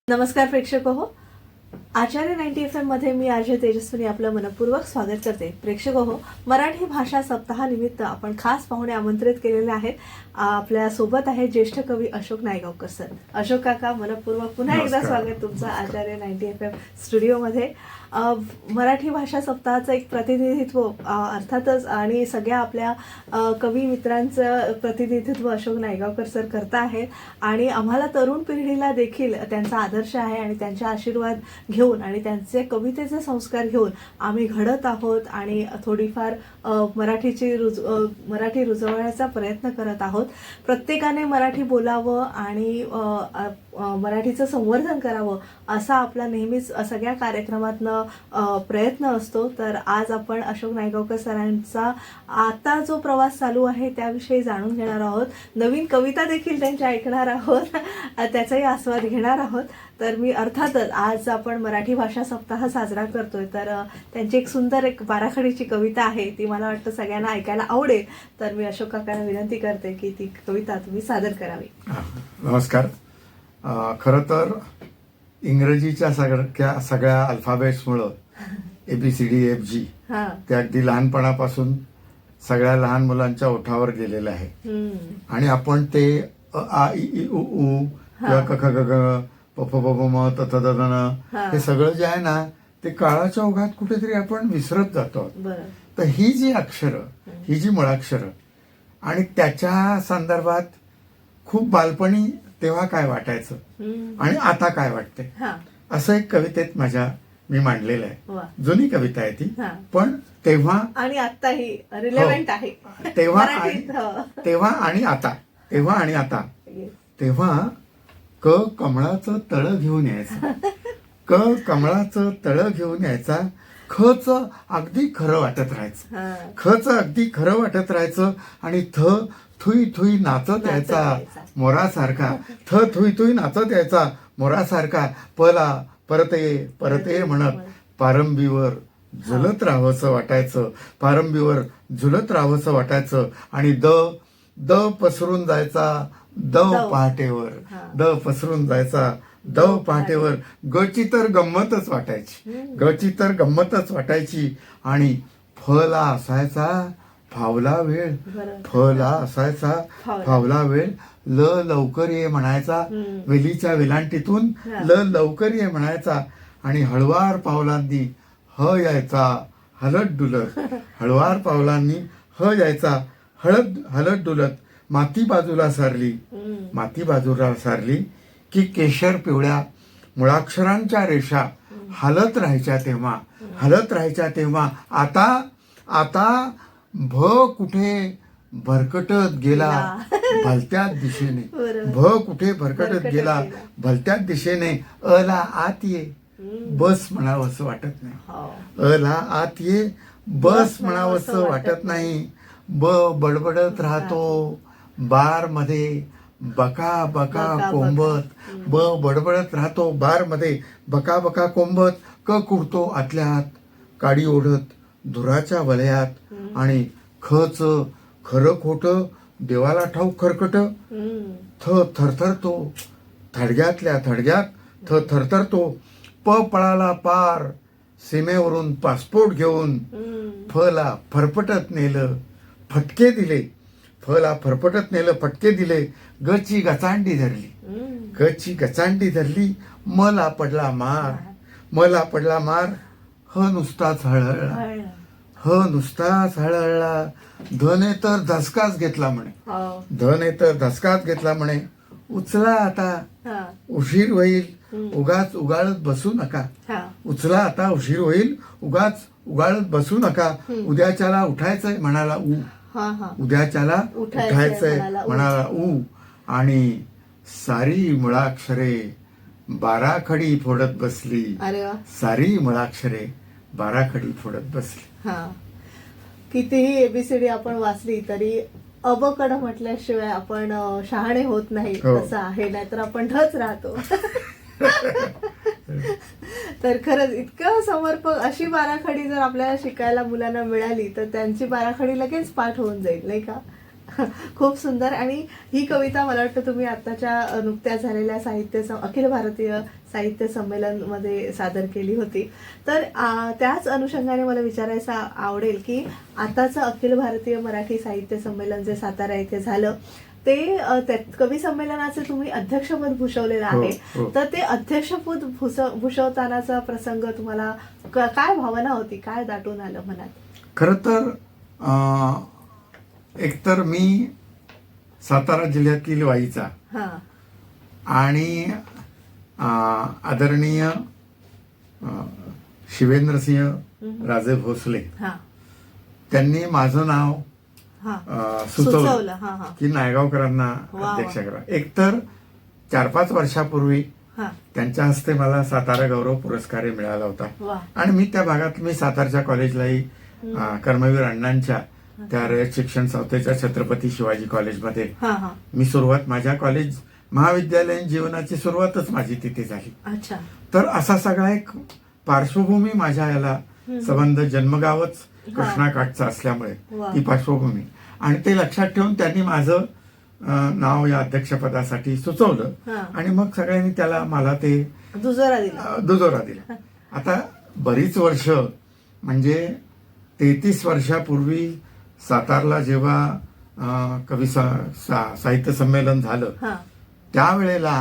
नमस्कार प्रेक्षक हो, आचार्य 90 FM मध्ये मी आर्य तेजस्विनी आपलं मनपूर्वक स्वागत करते. प्रेक्षक हो, मराठी भाषा सप्ताहानिमित्त आपण खास पाहुणे आमंत्रित केलेले आहेत. आपल्या सोबत आहे ज्येष्ठ कवी अशोक नायगावकर सर. अशोक काका, मनपूर्वक पुन्हा एकदा स्वागत तुमचं आचार्य 90 FM स्टुडिओमध्ये. मराठी भाषा सप्ताहाचं एक प्रतिनिधित्व अर्थातच आणि सगळ्या आपल्या कवी मित्रांचं प्रतिनिधित्व अशोक नायगावकर सर करत आहेत आणि आम्हाला तरुण पिढीला देखील त्यांचा आदर्श आहे आणि त्यांचे आशीर्वाद घेऊन आणि त्यांचे कवितेचे संस्कार घेऊन आम्ही घडत आहोत आणि थोडीफार मराठी रुजवण्याचा प्रयत्न करत आहोत. प्रत्येकाने मराठी बोलावं आणि मराठीचं संवर्धन करावं असा आपला नेहमीच सगळ्या कार्यक्रमातनं प्रयत्न असतो. तर आज आपण अशोक नायगावकर सरांचा आता जो प्रवास चालू आहे त्याविषयी जाणून घेणार आहोत. नवीन कविता देखील त्यांच्या ऐकणार आहोत, त्याचाही आस्वाद घेणार आहोत. तर मी अर्थातच आज आपण मराठी भाषा सप्ताह साजरा करतोय, तर त्यांची एक सुंदर एक बाराखडीची कविता आहे, ती मला वाटतं सगळ्यांना ऐकायला आवडेल. तर मी अशोक काकांना विनंती करते की ती कविता तुम्ही सादर करावी. नमस्कार. खरं तर इंग्रजीच्या सगळ्या अल्फाबेट्समुळं ABCDEFG ते अगदी लहानपणापासून सगळ्या लहान मुलांच्या ओठावर गेलेलं आहे आणि आपण ते आ इ ई उ ऊ किंवा क ख ग घ प फ ब भ म त थ द ध न हे सगळं जे आहे ना ते काळाच्या ओघात कुठेतरी आपण विसरत जातो. तर ही जी अक्षरं, ही जी मुळाक्षरं आणि त्याच्या संदर्भात खूप बालपणी तेव्हा काय वाटायचं आणि आता काय वाटते असं एक कवितेत मी मांडलेलं आहे. जुनी कविता आहे ती, पण तेव्हा आणि आताही रिलेव्हंट आहे. तेव्हा आणि आता तेव्हा क कमळाचं तळ घेऊन यायचं, क कमळाचं तळ घेऊन यायचा, खच अगदी खरं वाटत राहायचं, खच अगदी खरं वाटत राहायचं आणि थ थुई थुई नाचत यायचा मोरासारखा, थ थुई थुई नाचत यायचा मोरासारखा, पला परत ये म्हणत पारंबीवर झुलत राहावंसं वाटायचं, पारंबीवर झुलत राहावंसं वाटायचं आणि द पसरून जायचा दव पहाटेवर, द पसरून जायचा दव पहाटेवर. गची तर गंमतच वाटायची आणि फला असायचा फावला वेळ, फला असायचा फावला वेळ. लवकर ये म्हणायचा वेलीच्या वेलांटीतून, लवकर ये म्हणायचा आणि हळवार पावलांनी यायचा हलत डुलत, हळवार पावलांनी यायचा हलत डुलत. माती बाजूला सारली की केशर पिवळ्या मुळाक्षरांच्या रेषा हलत राहायच्या तेव्हा आता कुठे भरकटत गेला भलत्याच दिशेने, कुठे भरकटत गेला भलत्याच दिशेने. अला आत ये बस म्हणावंसं वाटत नाही, अला आत ये बस म्हणावंसं वाटत नाही. बडबडत राहतो बार मध्ये बका बका कोंबत, बडबडत राहतो बार मध्ये बका बका कोंबत. क कुडतो आतल्या आत काडी ओढत धुराच्या वलयात आणि खच खरं खोटं देवाला ठाऊक खरकट. थ थरथरतो थडग्यातल्या थडग्यात थरथरतो. प पळाला पार सीमेवरून पासपोर्ट घेऊन, फला फरफटत नेलं फटके दिले. गची गचांडी धरली मला पडला मार. नुसताच हळहळला. धने तर धसकाच घेतला म्हणे, उचला आता उशीर होईल उगाच उगाळत बसू नका, उचला आता उशीर होईल उगाच उगाळत बसू नका. उद्याच्याला उठायचंय म्हणाला ऊ आणि सारी मुळाक्षरे बाराखडी फोडत बसली, सारी मुळाक्षरे बाराखडी फोडत बसली. कितीही ABCD आपण वाचली तरी अबकड म्हटल्याशिवाय आपण शहाणे होत नाही असं आहे, नाहीतर आपण ढच राहतो. तर खरंच इतकं समर्पक अशी बाराखडी जर आपल्याला शिकायला मुलांना मिळाली तर त्यांची बाराखडी लगेच पाठ होऊन जाईल, नाही का? खूप सुंदर. आणि ही कविता मला वाटतं तुम्ही आताच्या नुकत्याच झालेल्या अखिल भारतीय साहित्य संमेलन मध्ये सादर केली होती. तर त्याच अनुषंगाने मला विचारायचं आवडेल की आताचं अखिल भारतीय मराठी साहित्य संमेलन जे सातारा येथे झालं ते कवी संमेलनाचे तुम्ही अध्यक्षपद भूषवलेलं आहे. हो. तर ते अध्यक्षपद भूषवतानाचा प्रसंग तुम्हाला काय भावना होती, काय दाटून आलं मनात? खरं तर एकतर मी सातारा जिल्ह्यातील वाईचा हा आणि आदरणीय शिवेंद्रसिंह राजे भोसले हा त्यांनी माझं नाव सुचवलं. हा हा की नायगावकरांना वा. अध्यक्ष करा. एकतर 4-5 वर्षापूर्वी हा त्यांच्या हस्ते मला सातारा गौरव पुरस्कार मिळाला होता वा आणि मी त्या भागात मी सातारच्या कॉलेजलाही कर्मवीर अण्णांच्या त्या रयत शिक्षण संस्थेच्या छत्रपती शिवाजी कॉलेजमध्ये हा हा मी सुरुवात माझ्या कॉलेज महाविद्यालयीन जीवनाची सुरुवातच माझी तिथे झाली. अच्छा. तर असा सगळा एक पार्श्वभूमी माझ्या याला संबंध जन्मगावच कृष्णाकाठचा असल्यामुळे वा. ती पार्श्वभूमी आणि ते लक्षात ठेवून त्यांनी माझं नाव या अध्यक्षपदासाठी सुचवलं हा. आणि मग सगळ्यांनी त्याला मला ते दुजोरा दिला. दुजोरा दिला. आता बरीच वर्ष म्हणजे 33 वर्षापूर्वी सातारला जेव्हा कवी साहित्य संमेलन झालं हा त्यावेळेला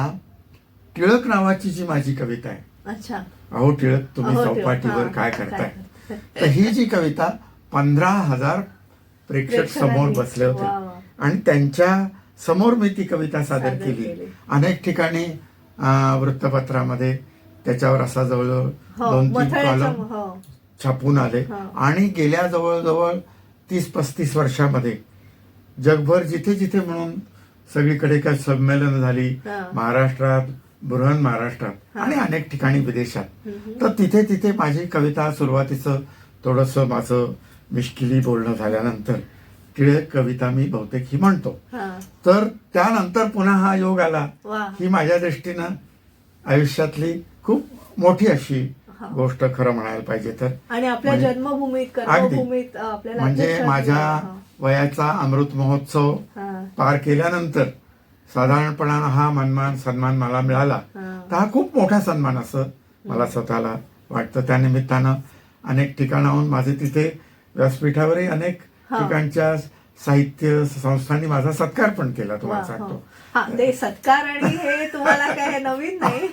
टिळक नावाची जी माझी कविता आहे, अच्छा. अहो टिळक तुम्ही अहो टिळक, चौपाटीवर हा, काय करताय, काय तर ही जी कविता 15,000 प्रेक्षक समोर बसले होते वा, वा. आणि त्यांच्या समोर मी ती कविता सादर सादर केली. केली. अनेक ठिकाणी वृत्तपत्रामध्ये त्याच्यावर असा जवळ हो, 2-3 मथळ्याच्या- कॉलम हो. छापून आले हा. आणि गेल्या जवळजवळ 30-35 वर्षामध्ये जगभर जिथे जिथे म्हणून सगळीकडे काय संमेलन झाली, हा. महाराष्ट्रात, बृहन महाराष्ट्रात हा. आणि अनेक ठिकाणी विदेशात, हम्म. तर तिथे तिथे माझी कविता सुरुवातीचं थोडंसं माझं मिश्किली बोलणं झाल्यानंतर टिळक कविता मी बहुतेक ही म्हणतो. हा. तर त्यानंतर पुन्हा हा योग आला. वा. ही माझ्या दृष्टीनं आयुष्यातली खूप मोठी अशी हा. गोष्ट खरं म्हणायला पाहिजे तर. आणि आपल्या म्हणजे- जन्मभूमीत अगदी. कर्मभूमीत आपल्याला म्हणजे अध्यक्ष माझ्या हा. वयाचा अमृत महोत्सव हा. पार केल्यानंतर साधारणपणानं हा सन्मान मला मिळाला. हा. तर हा खूप मोठा सन्मान असं मला स्वतःला वाटतं. त्या निमित्तानं अनेक ठिकाणाहून माझे तिथे व्यासपीठावरही अनेक हा. ठिकाणच्या साहित्य संस्थांनी माझा सत्कार पण केला तुम्हाला वा, सांगतो. हो. हा, ते सत्कार आणि हे तुम्हाला काय हे नवीन नाही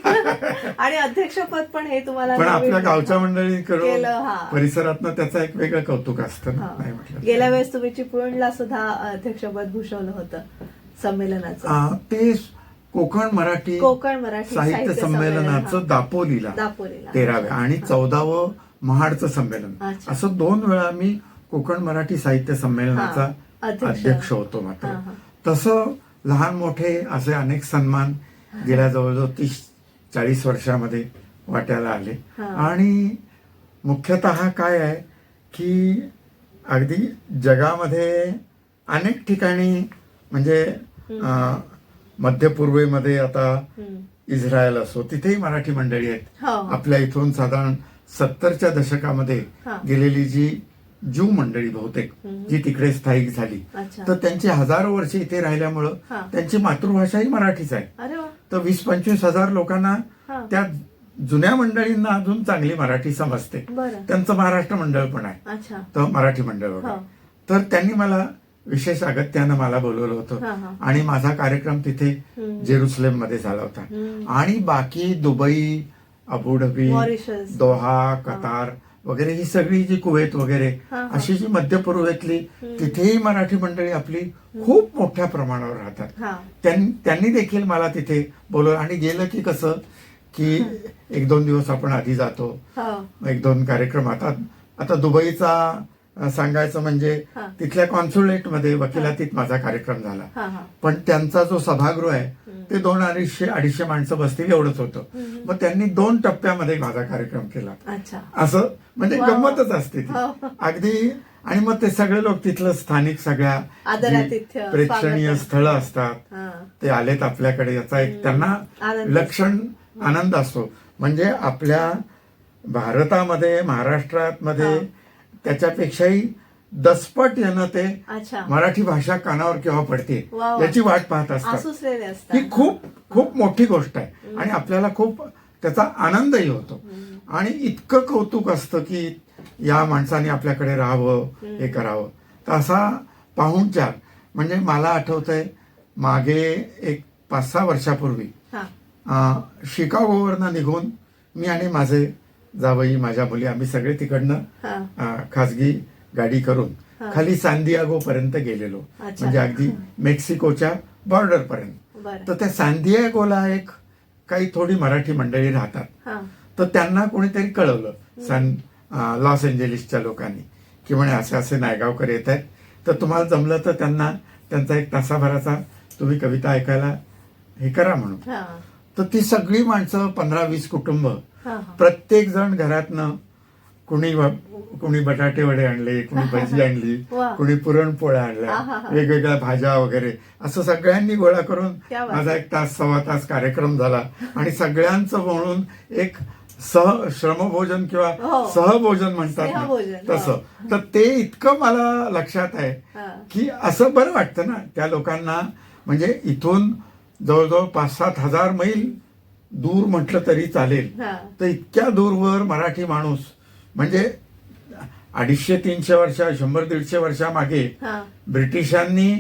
आणि अध्यक्षपद पण हे तुम्हाला पण नवीन आपल्या नाही. गावच्या मंडळीकडून केलं, हा. परिसरातनं त्याचं एक वेगळं कौतुक असतं ना, हा. नाही म्हटलं. गेल्या वेळेस तुम्ही चिपळूणला सुद्धा अध्यक्षपद भूषवलं होतं संमेलनाचं. ते कोकण मराठी साहित्य संमेलनाचं दापोलीला 13व्या आणि 14वं महाडचं संमेलन अच्छा. असं 2 वेळा मी कोकण मराठी साहित्य संमेलनाचा हा, अध्यक्ष होतो. मात्र हा, हा. तसं लहान मोठे असे अनेक सन्मान गेल्या जवळजवळ 30-40 वर्षामध्ये वाट्याला आले. हा. आणि मुख्यतः काय आहे की अगदी जगामध्ये अनेक ठिकाणी म्हणजे मध्य पूर्वेमध्ये आता हम्म. इस्रायल असो तिथेही मराठी मंडळी आहेत. हो. आपल्या इथून साधारण 70च्या दशकामध्ये हा. गेलेली जी ज्यू मंडळी बहुतेक हम्म. जी तिकडे स्थायिक झाली, अच्छा. तर त्यांची हजारो वर्षे इथे राहिल्यामुळं हा. त्यांची मातृभाषाही मराठीच आहे. अरे वा. तर 20-25 हजार लोकांना हा. त्या जुन्या मंडळींना अजून चांगली मराठी समजते. बरं. त्यांचं महाराष्ट्र मंडळ पण आहे, अच्छा. तर मराठी मंडळ वगैरे. हो. तर त्यांनी मला विशेष अगत्यानं मला बोलवलं होतं हा, हा. आणि माझा कार्यक्रम तिथे हम्म. जेरुसलेम मध्ये झाला होता. हम्म. आणि बाकी Dubai, Abu Dhabi, Mauritius. Doha, Qatar वगैरे ही सगळी जी कुवेत वगैरे हा, हा. अशी जी मध्य पूर्वेतली तिथेही मराठी मंडळी आपली खूप मोठ्या प्रमाणावर राहतात. हा. त्यांनी देखील मला तिथे बोलवलं आणि गेलं की कसं की 1-2 दिवस आपण आधी जातो, हो. 1-2 कार्यक्रम. आता दुबईचा सांगायचं म्हणजे हा. तिथल्या कॉन्सुलेटमध्ये वकिलातीत माझा कार्यक्रम झाला. हा, हा. पण त्यांचा जो सभागृह आहे ते 200-250 माणसं बसतील एवढंच होतं. मग त्यांनी 2 टप्प्यामध्ये माझा कार्यक्रम केला. अच्छा. असं म्हणजे वा. गंमतच असते ती. हो. अगदी. आणि मग ते सगळे लोक तिथलं स्थानिक सगळ्या आदरातिथ्य, जी प्रेक्षणीय स्वागत. स्थळं असतात हा. ते आलेत आपल्याकडे याचा एक त्यांना आनंद. लक्षण आनंद असतो. म्हणजे आपल्या भारतामध्ये महाराष्ट्रात मध्ये हा. त्याच्यापेक्षाही दसपट येणं ते अच्छा. मराठी भाषा कानावर केव्हा पडते वा वा. याची वाट पाहत असतात. आसुसलेले असतात. ही खूप खूप मोठी गोष्ट आहे आणि आपल्याला खूप त्याचा आनंदही होतो. आणि इतकं कौतुक असतं की या माणसाने आपल्याकडे राहावं, हे करावं. तर असा पाहुणचार म्हणजे मला आठवतंय मागे एक 5-6 वर्षापूर्वी हा. शिकागोवरनं निघून मी आणि माझे जावई, माझ्या मुली आम्ही सगळे तिकडनं हा. खासगी गाडी करून हा. खाली सांदियागो पर्यंत गेलेलो. अच्छा. म्हणजे अगदी मेक्सिकोच्या बॉर्डर पर्यंत. बरं. तर त्या सांदियागोला एक काही थोडी मराठी मंडळी राहतात. हा. तर त्यांना कोणीतरी कळवलं लॉस एंजेलिसच्या लोकांनी की म्हणे असे असे नायगावकर येत आहेत, तर तुम्हाला जमलं तर त्यांना त्यांचा 1 तासाभराचा तुम्ही कविता ऐकायला हे करा म्हणून. हा. तर ती सगळी माणसं 15-20 कुटुंब हा. प्रत्येक जण घरातनं कुणी बटाटे वडे आणले, कुणी भजी आणली, वा. कुणी पुरणपोळ्या आणल्या, हा, हा, हा. वेगवेगळ्या भाज्या वगैरे असं सगळ्यांनी गोळा करून क्या बात. माझा 1 तास 1.25 तास कार्यक्रम झाला. आणि सगळ्यांचं म्हणून एक श्रमभोजन किंवा हो. सहभोजन म्हणतात ना, स्नेहभोजन, हो. तसं. तर ते इतकं मला लक्षात आहे हा. की असं बरं वाटतं ना त्या लोकांना. म्हणजे इथून जवळजवळ 5-7 हजार मैल दूर म्हटलं तरी चालेल. हा. तर इतक्या दूरवर मराठी माणूस म्हणजे 250-300 वर्ष 100-150 वर्षामागे हा. ब्रिटिशांनी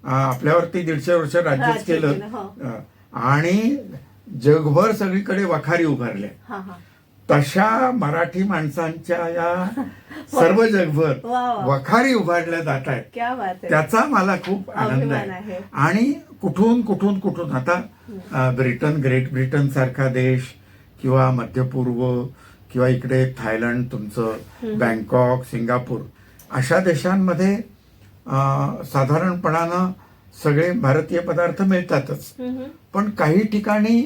आपल्यावरती 150 वर्ष राज्यच राज्य केलं. केलं, हो. आणि जगभर सगळीकडे वखारी उभारल्या. हा. हा. तशा मराठी माणसांच्या या सर्व जगभर वा वा. वखारी उभारल्या जात आहेत. क्या बात आहे. त्याचा मला खूप आनंद अभिमान आहे. आहे. आणि कुठून आता ब्रिटन, ग्रेट ब्रिटन सारखा देश किंवा मध्यपूर्व किंवा इकडे थायलंड तुमचं, बँकॉक, सिंगापूर अशा देशांमध्ये साधारणपणानं सगळे भारतीय पदार्थ मिळतातच. पण काही ठिकाणी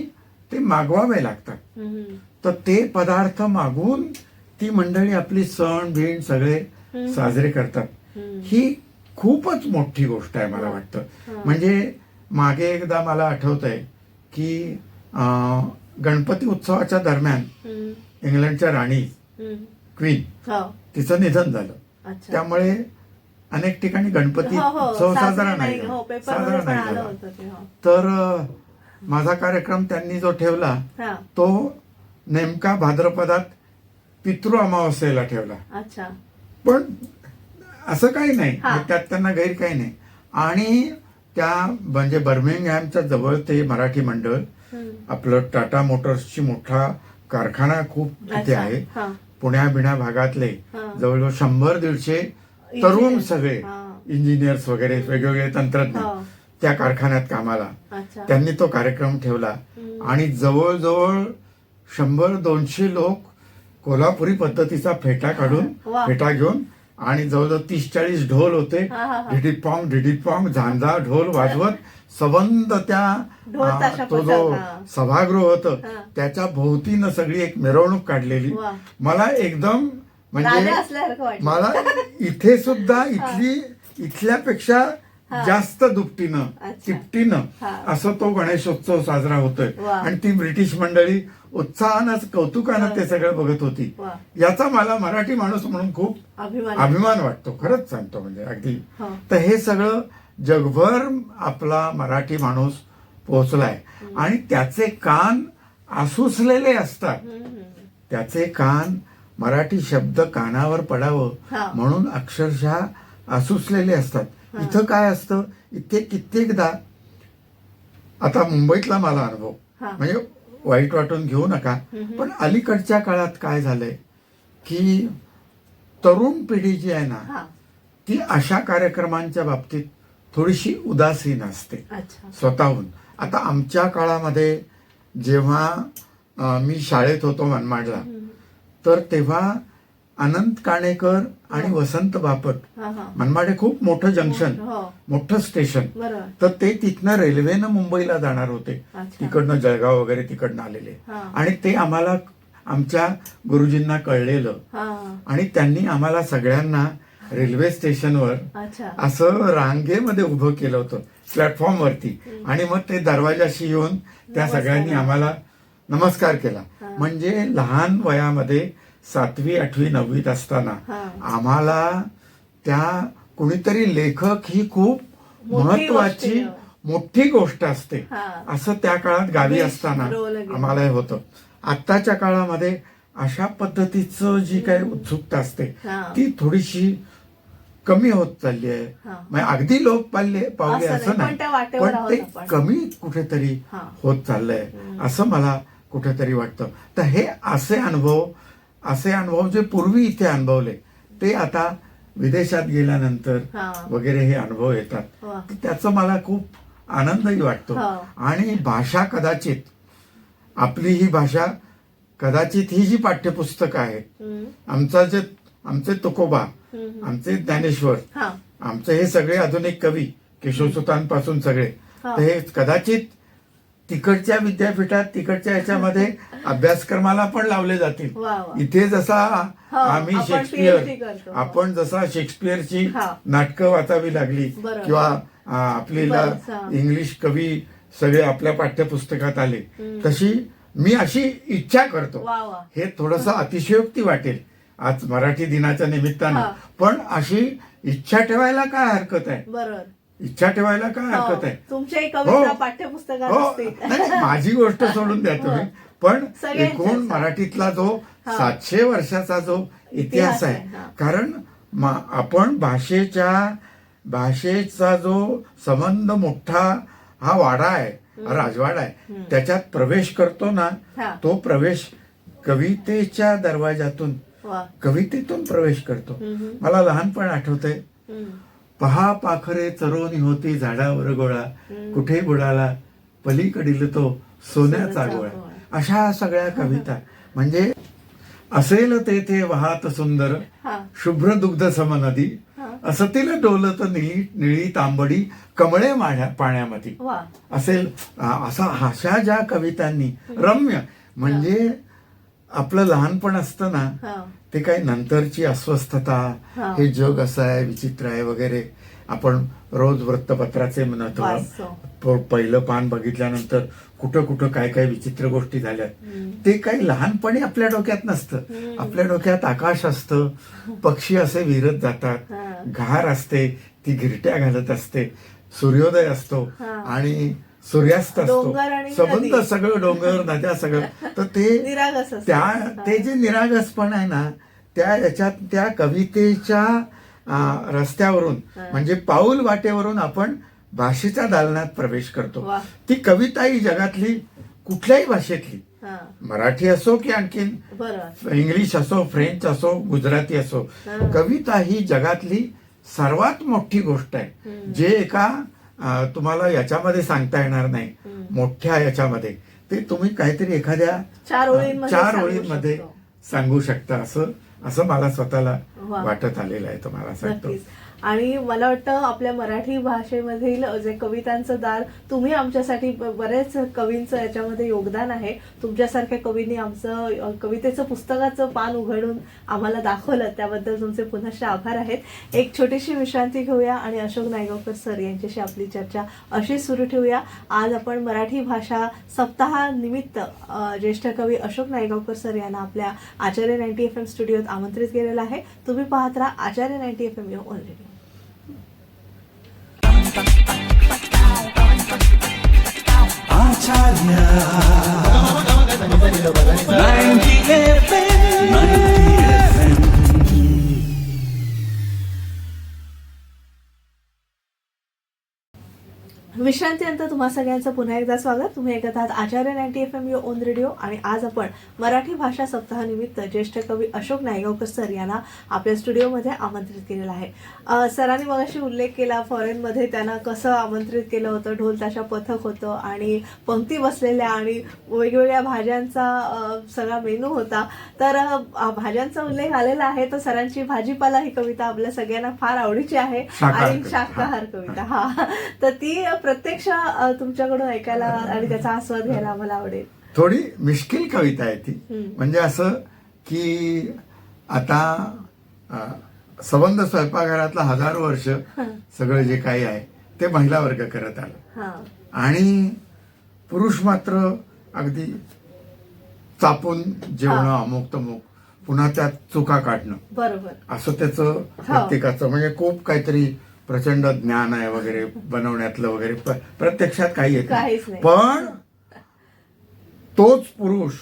ते मागवावे लागतात. तर ते पदार्थ मागवून ती मंडळी आपली सण बीण सगळे साजरे करतात. ही खूपच मोठी गोष्ट आहे मला वाटतं. म्हणजे मागे एकदा मला आठवतंय की गणपती उत्सवाच्या दरम्यान इंग्लंडच्या राणी क्वीन हो. तिचं निधन झालं. अच्छा. त्यामुळे अनेक ठिकाणी गणपती हो, हो. उत्सव साजरा साजरे नाही हो, झाला. पेपरमध्ये साजरा पण नाही आलं झाला. होतं ते, हो. तर माझा कार्यक्रम त्यांनी जो ठेवला हा. तो नेमका भाद्रपदात पितृ अमावस्येला ठेवला. अच्छा. पण असं काही नाही, हा. त्यात त्यांना गैर काही नाही. आणि त्या म्हणजे बर्मिंगहॅमच्या जवळ ते मराठी मंडळ आपलं टाटा मोटर्सची मोठा कारखाना खूप तिथे अच्छा. आहे. हा. पुण्या बिण्या भागातले हा. जवळजवळ 100-150 तरुण इंजिनियर. सगळे हा. इंजिनियर्स वगैरे वेगवेगळे तंत्रज्ञ हो. त्या कारखान्यात कामाला. अच्छा. त्यांनी तो कार्यक्रम ठेवला आणि जवळजवळ 100-200 लोक कोल्हापुरी पद्धतीचा फेटा काढून वा. फेटा घेऊन आणि जवळजवळ 30-40 ढोल होते. हा, हा, हा. ढिडीपॉंग झांजा ढोल वाजवत सबंध त्या ढोल ताशा तो जो पथक, हा. सभागृह होतं हा. त्याच्या भोवतीनं सगळी एक मिरवणूक काढलेली. वा. मला एकदम म्हणजे राजा असल्यासारखं वाटलं. मला इथे सुद्धा इथल्यापेक्षा जास्त दुपटीनं अच्छा. तिपटीनं हा. असं तो गणेशोत्सव साजरा होतोय. वा. आणि ती ब्रिटिश मंडळी उत्साहानं कौतुकानं ते सगळं बघत होती. वा. याचा मला मराठी माणूस म्हणून खूप अभिमान वाटतो. खरंच सांगतो म्हणजे अगदी. हो. तर हे सगळं जगभर आपला मराठी माणूस पोहोचलाय आणि त्याचे कान आसुसलेले असतात. त्याचे कान मराठी शब्द कानावर पडावं हा. म्हणून अक्षरशः आसुसलेले असतात. इथं काय असतं, इथे कित्येकदा आता मुंबईतला मला अनुभव हा. म्हणजे वाईट वाटून घेऊ नका, पण अलीकडच्या काळात काय झालंय की तरुण पिढी जी आहे ना हा. ती अशा कार्यक्रमांच्या बाबतीत थोडीशी उदासीन असते अच्छा. स्वतःहून. आता आमच्या काळामध्ये जेव्हा मी शाळेत होतो मनमाडला, तर तेव्हा अनंत काणेकर आणि वसंत बापट, हा, हा. मनमाड हे खूप मोठं जंक्शन, हो. मोठं स्टेशन. बरोबर. तर ते तिथनं रेल्वेनं मुंबईला जाणार होते. अच्छा. तिकडनं जळगाव वगैरे तिकडनं आलेले. हा. आणि ते आम्हाला आमच्या गुरुजींना कळलेलं हा. आणि त्यांनी आम्हाला सगळ्यांना रेल्वे स्टेशनवर अच्छा. असं रांगेमध्ये उभं केलं होतं प्लॅटफॉर्मवरती. आणि मग ते दरवाजाशी येऊन त्या नमस्कार. सगळ्यांनी आम्हाला नमस्कार केला. हा. म्हणजे लहान वयामध्ये 7वी 8वी 9वीत असताना हा. आम्हाला त्या कुणीतरी लेखक ही खूप मोठी महत्वाची गोष्ट. मोठी गोष्ट असते हा. असं त्या काळात गावी Wish असताना roll again. आम्हाला हे होतं. आत्ताच्या काळामध्ये अशा पद्धतीचं जी काही उत्सुकता असते हा. ती थोडीशी कमी होत चालली आहे. हा. म्हणजे अगदी लोप पावले असं असं नाही, नाही, पण त्या वाटेवर पण आहोत ते आपण. कमी कुठेतरी हा. होत चाललंय असं मला कुठेतरी वाटतं. तर हे असे अनुभव जे पूर्वी इथे अनुभवले ते आता विदेशात गेल्यानंतर हा. वगैरे हे अनुभव येतात. वा. तर त्याचा मला खूप आनंदही वाटतो. हा. आणि भाषा कदाचित आपली ही भाषा कदाचित ही जी पाठ्यपुस्तकं आहेत, आमचे तुकोबा, आमचे ज्ञानेश्वर, हा. आमचे हे सगळे आधुनिक कवी केशवसुतांपासून सगळे, हा. तर हे कदाचित तिकडच्या विद्यापीठात तिकडच्या याच्यामध्ये अभ्यासक्रमाला पण लावले जातील. वा वा. इथे जसा हो, आम्ही आपण शेक्सपियर PhD करतो. आपण जसा शेक्सपियरची हा. नाटकं वाचावी लागली बरोबर. किंवा आपल्याला बरंच, हा. इंग्लिश कवी सगळे आपल्या पाठ्यपुस्तकात आले, तशी मी अशी इच्छा करतो. वा वा. हे थोडंसं अतिशयोक्ती वाटेल आज मराठी दिनाच्या निमित्तानं, हा. पण अशी इच्छा ठेवायला काय हरकत आहे? बरोबर. इच्छा ठेवायला काय हो, हरकत आहे? तुमच्याही कविता हो. पाठ्यपुस्तकात हो, असतील. नाही, माझी गोष्ट सोडून द्या तुम्ही, पण सगळ्यांचंच. एकूण मराठीतला जो हा. 700 वर्षाचा जो इतिहास इतिहास आहे, आहे, हा. कारण आपण भाषेचा जो संबंध मोठा हा वाडा आहे, हा राजवाडा आहे, त्याच्यात प्रवेश करतो ना, हा. तो प्रवेश कवितेच्या दरवाजातून वा. कवितेतून प्रवेश करतो. मला लहानपण आठवतंय, पहा पाखरे चरोनी होती झाडावर गोळा, कुठे बुडाला पलीकडील तो सोन्याचा गोळा. अशा सगळ्या कविता, म्हणजे असेल तेथे वाहत सुंदर हा. शुभ्र दुग्ध सम नदी, असतील डोलत निळी तांबडी कमळे पाण्यामध्ये. वा. असेल अशा ज्या कवितांनी रम्य, म्हणजे आपलं लहानपण असतं ना, हा. ते काही नंतरची अस्वस्थता, हा. हे जग असं आहे, विचित्र आहे वगैरे, आपण रोज वृत्तपत्राचे महत्व वाचतो. पहिलं पान बघितल्यानंतर कुठं कुठं काय काय विचित्र गोष्टी झाल्यात, ते काही लहानपणी आपल्या डोक्यात नसतं. आपल्या डोक्यात आकाश असतं, पक्षी असे विरत जातात, हा. घार असते ती घिरट्या घालत असते, सूर्योदय असतो हा. आणि सूर्यास्त असतो, डोंगर आणि संबंध नदी. सगळं डोंगर नद्या सगळं. तर ते निरागस असतं. ते जे निरागसपण आहे ना, त्या याच्यात त्या कवितेच्या रस्त्यावरून, म्हणजे पाऊल वाटेवरून आपण भाषेच्या दालनात प्रवेश करतो. वा. ती कविता ही जगातली कुठल्याही भाषेतली, हा. मराठी असो की आणखीन बरोबर. इंग्लिश असो, फ्रेंच असो, गुजराती असो, कविता ही जगातली सर्वात मोठी गोष्ट आहे, जे एका तुम्हाला याच्यामध्ये सांगता येणार नाही, मोठ्या याच्यामध्ये ते तुम्ही काहीतरी एखाद्या 4 ओळींमध्ये सांगू शकता, असं मला स्वतःला वा. वाटत आलेलं आहे, तुम्हाला सांगतो. नक्कीच. आणि मला वाटतं आपल्या मराठी भाषेमधील जे कवितांचं दार, तुम्ही आमच्यासाठी बरेच कवींचं याच्यामध्ये योगदान आहे. तुमच्यासारख्या कवींनी आमचं कवितेचं पुस्तकाचं पान उघडून आम्हाला दाखवलं, त्याबद्दल तुमचे पुनश्च आभार आहेत. एक छोटीशी विश्रांती घेऊया आणि अशोक नायगावकर सर यांच्याशी आपली चर्चा अशी सुरू ठेवूया. आज आपण मराठी भाषा सप्ताहानिमित्त ज्येष्ठ कवी अशोक नायगावकर सर यांना आपल्या आचार्य 90 FM स्टुडिओत आमंत्रित केलेलं आहे. तुम्ही पाहत राहा आचार्य 90 FM on radio. Acharya 90 FM 90 FM. विश्रांतीनंतर तुम्हा सगळ्यांचं पुन्हा एकदा स्वागत. तुम्ही ऐकत आहात आचार्य 90 FM ऑन रेडिओ आणि आज आपण मराठी भाषा सप्ताहानिमित्त ज्येष्ठ कवी अशोक नायगावकर सर यांना आपल्या स्टुडिओमध्ये आमंत्रित केलेलं आहे. सरांनी मगाशी उल्लेख केला, फॉरेनमध्ये त्यांना कसं आमंत्रित केलं होतं, ढोल ताशा पथक होतं आणि पंक्ती बसलेल्या आणि वेगवेगळ्या भाज्यांचा सगळा मेनू होता. तर भाज्यांचा उल्लेख आलेला आहे, तर सरांची भाजीपाला ही कविता आपल्या सगळ्यांना फार आवडीची आहे आणि शाकाहार कविता. हा, तर ती प्रत्यक्ष तुमच्याकडून ऐकायला आणि त्याचा आस्वाद घ्यायला आम्हाला आवडेल. थोडी मिश्किल कविता आहे ती, म्हणजे असं की आता संबंध स्वयंपाकघरातला 1000 वर्ष सगळं जे काही आहे ते महिला वर्ग करत आला आणि पुरुष मात्र अगदी चापून जेवणं, अमुक तमुक पुन्हा त्यात चुका काढणं बरोबर. असं त्याचं प्रत्येकाचं म्हणजे खूप काहीतरी प्रचंड ज्ञान आहे वगैरे बनवण्यातलं वगैरे प्रत्यक्षात काही येत काहीच नाही. नाही. पण तोच पुरुष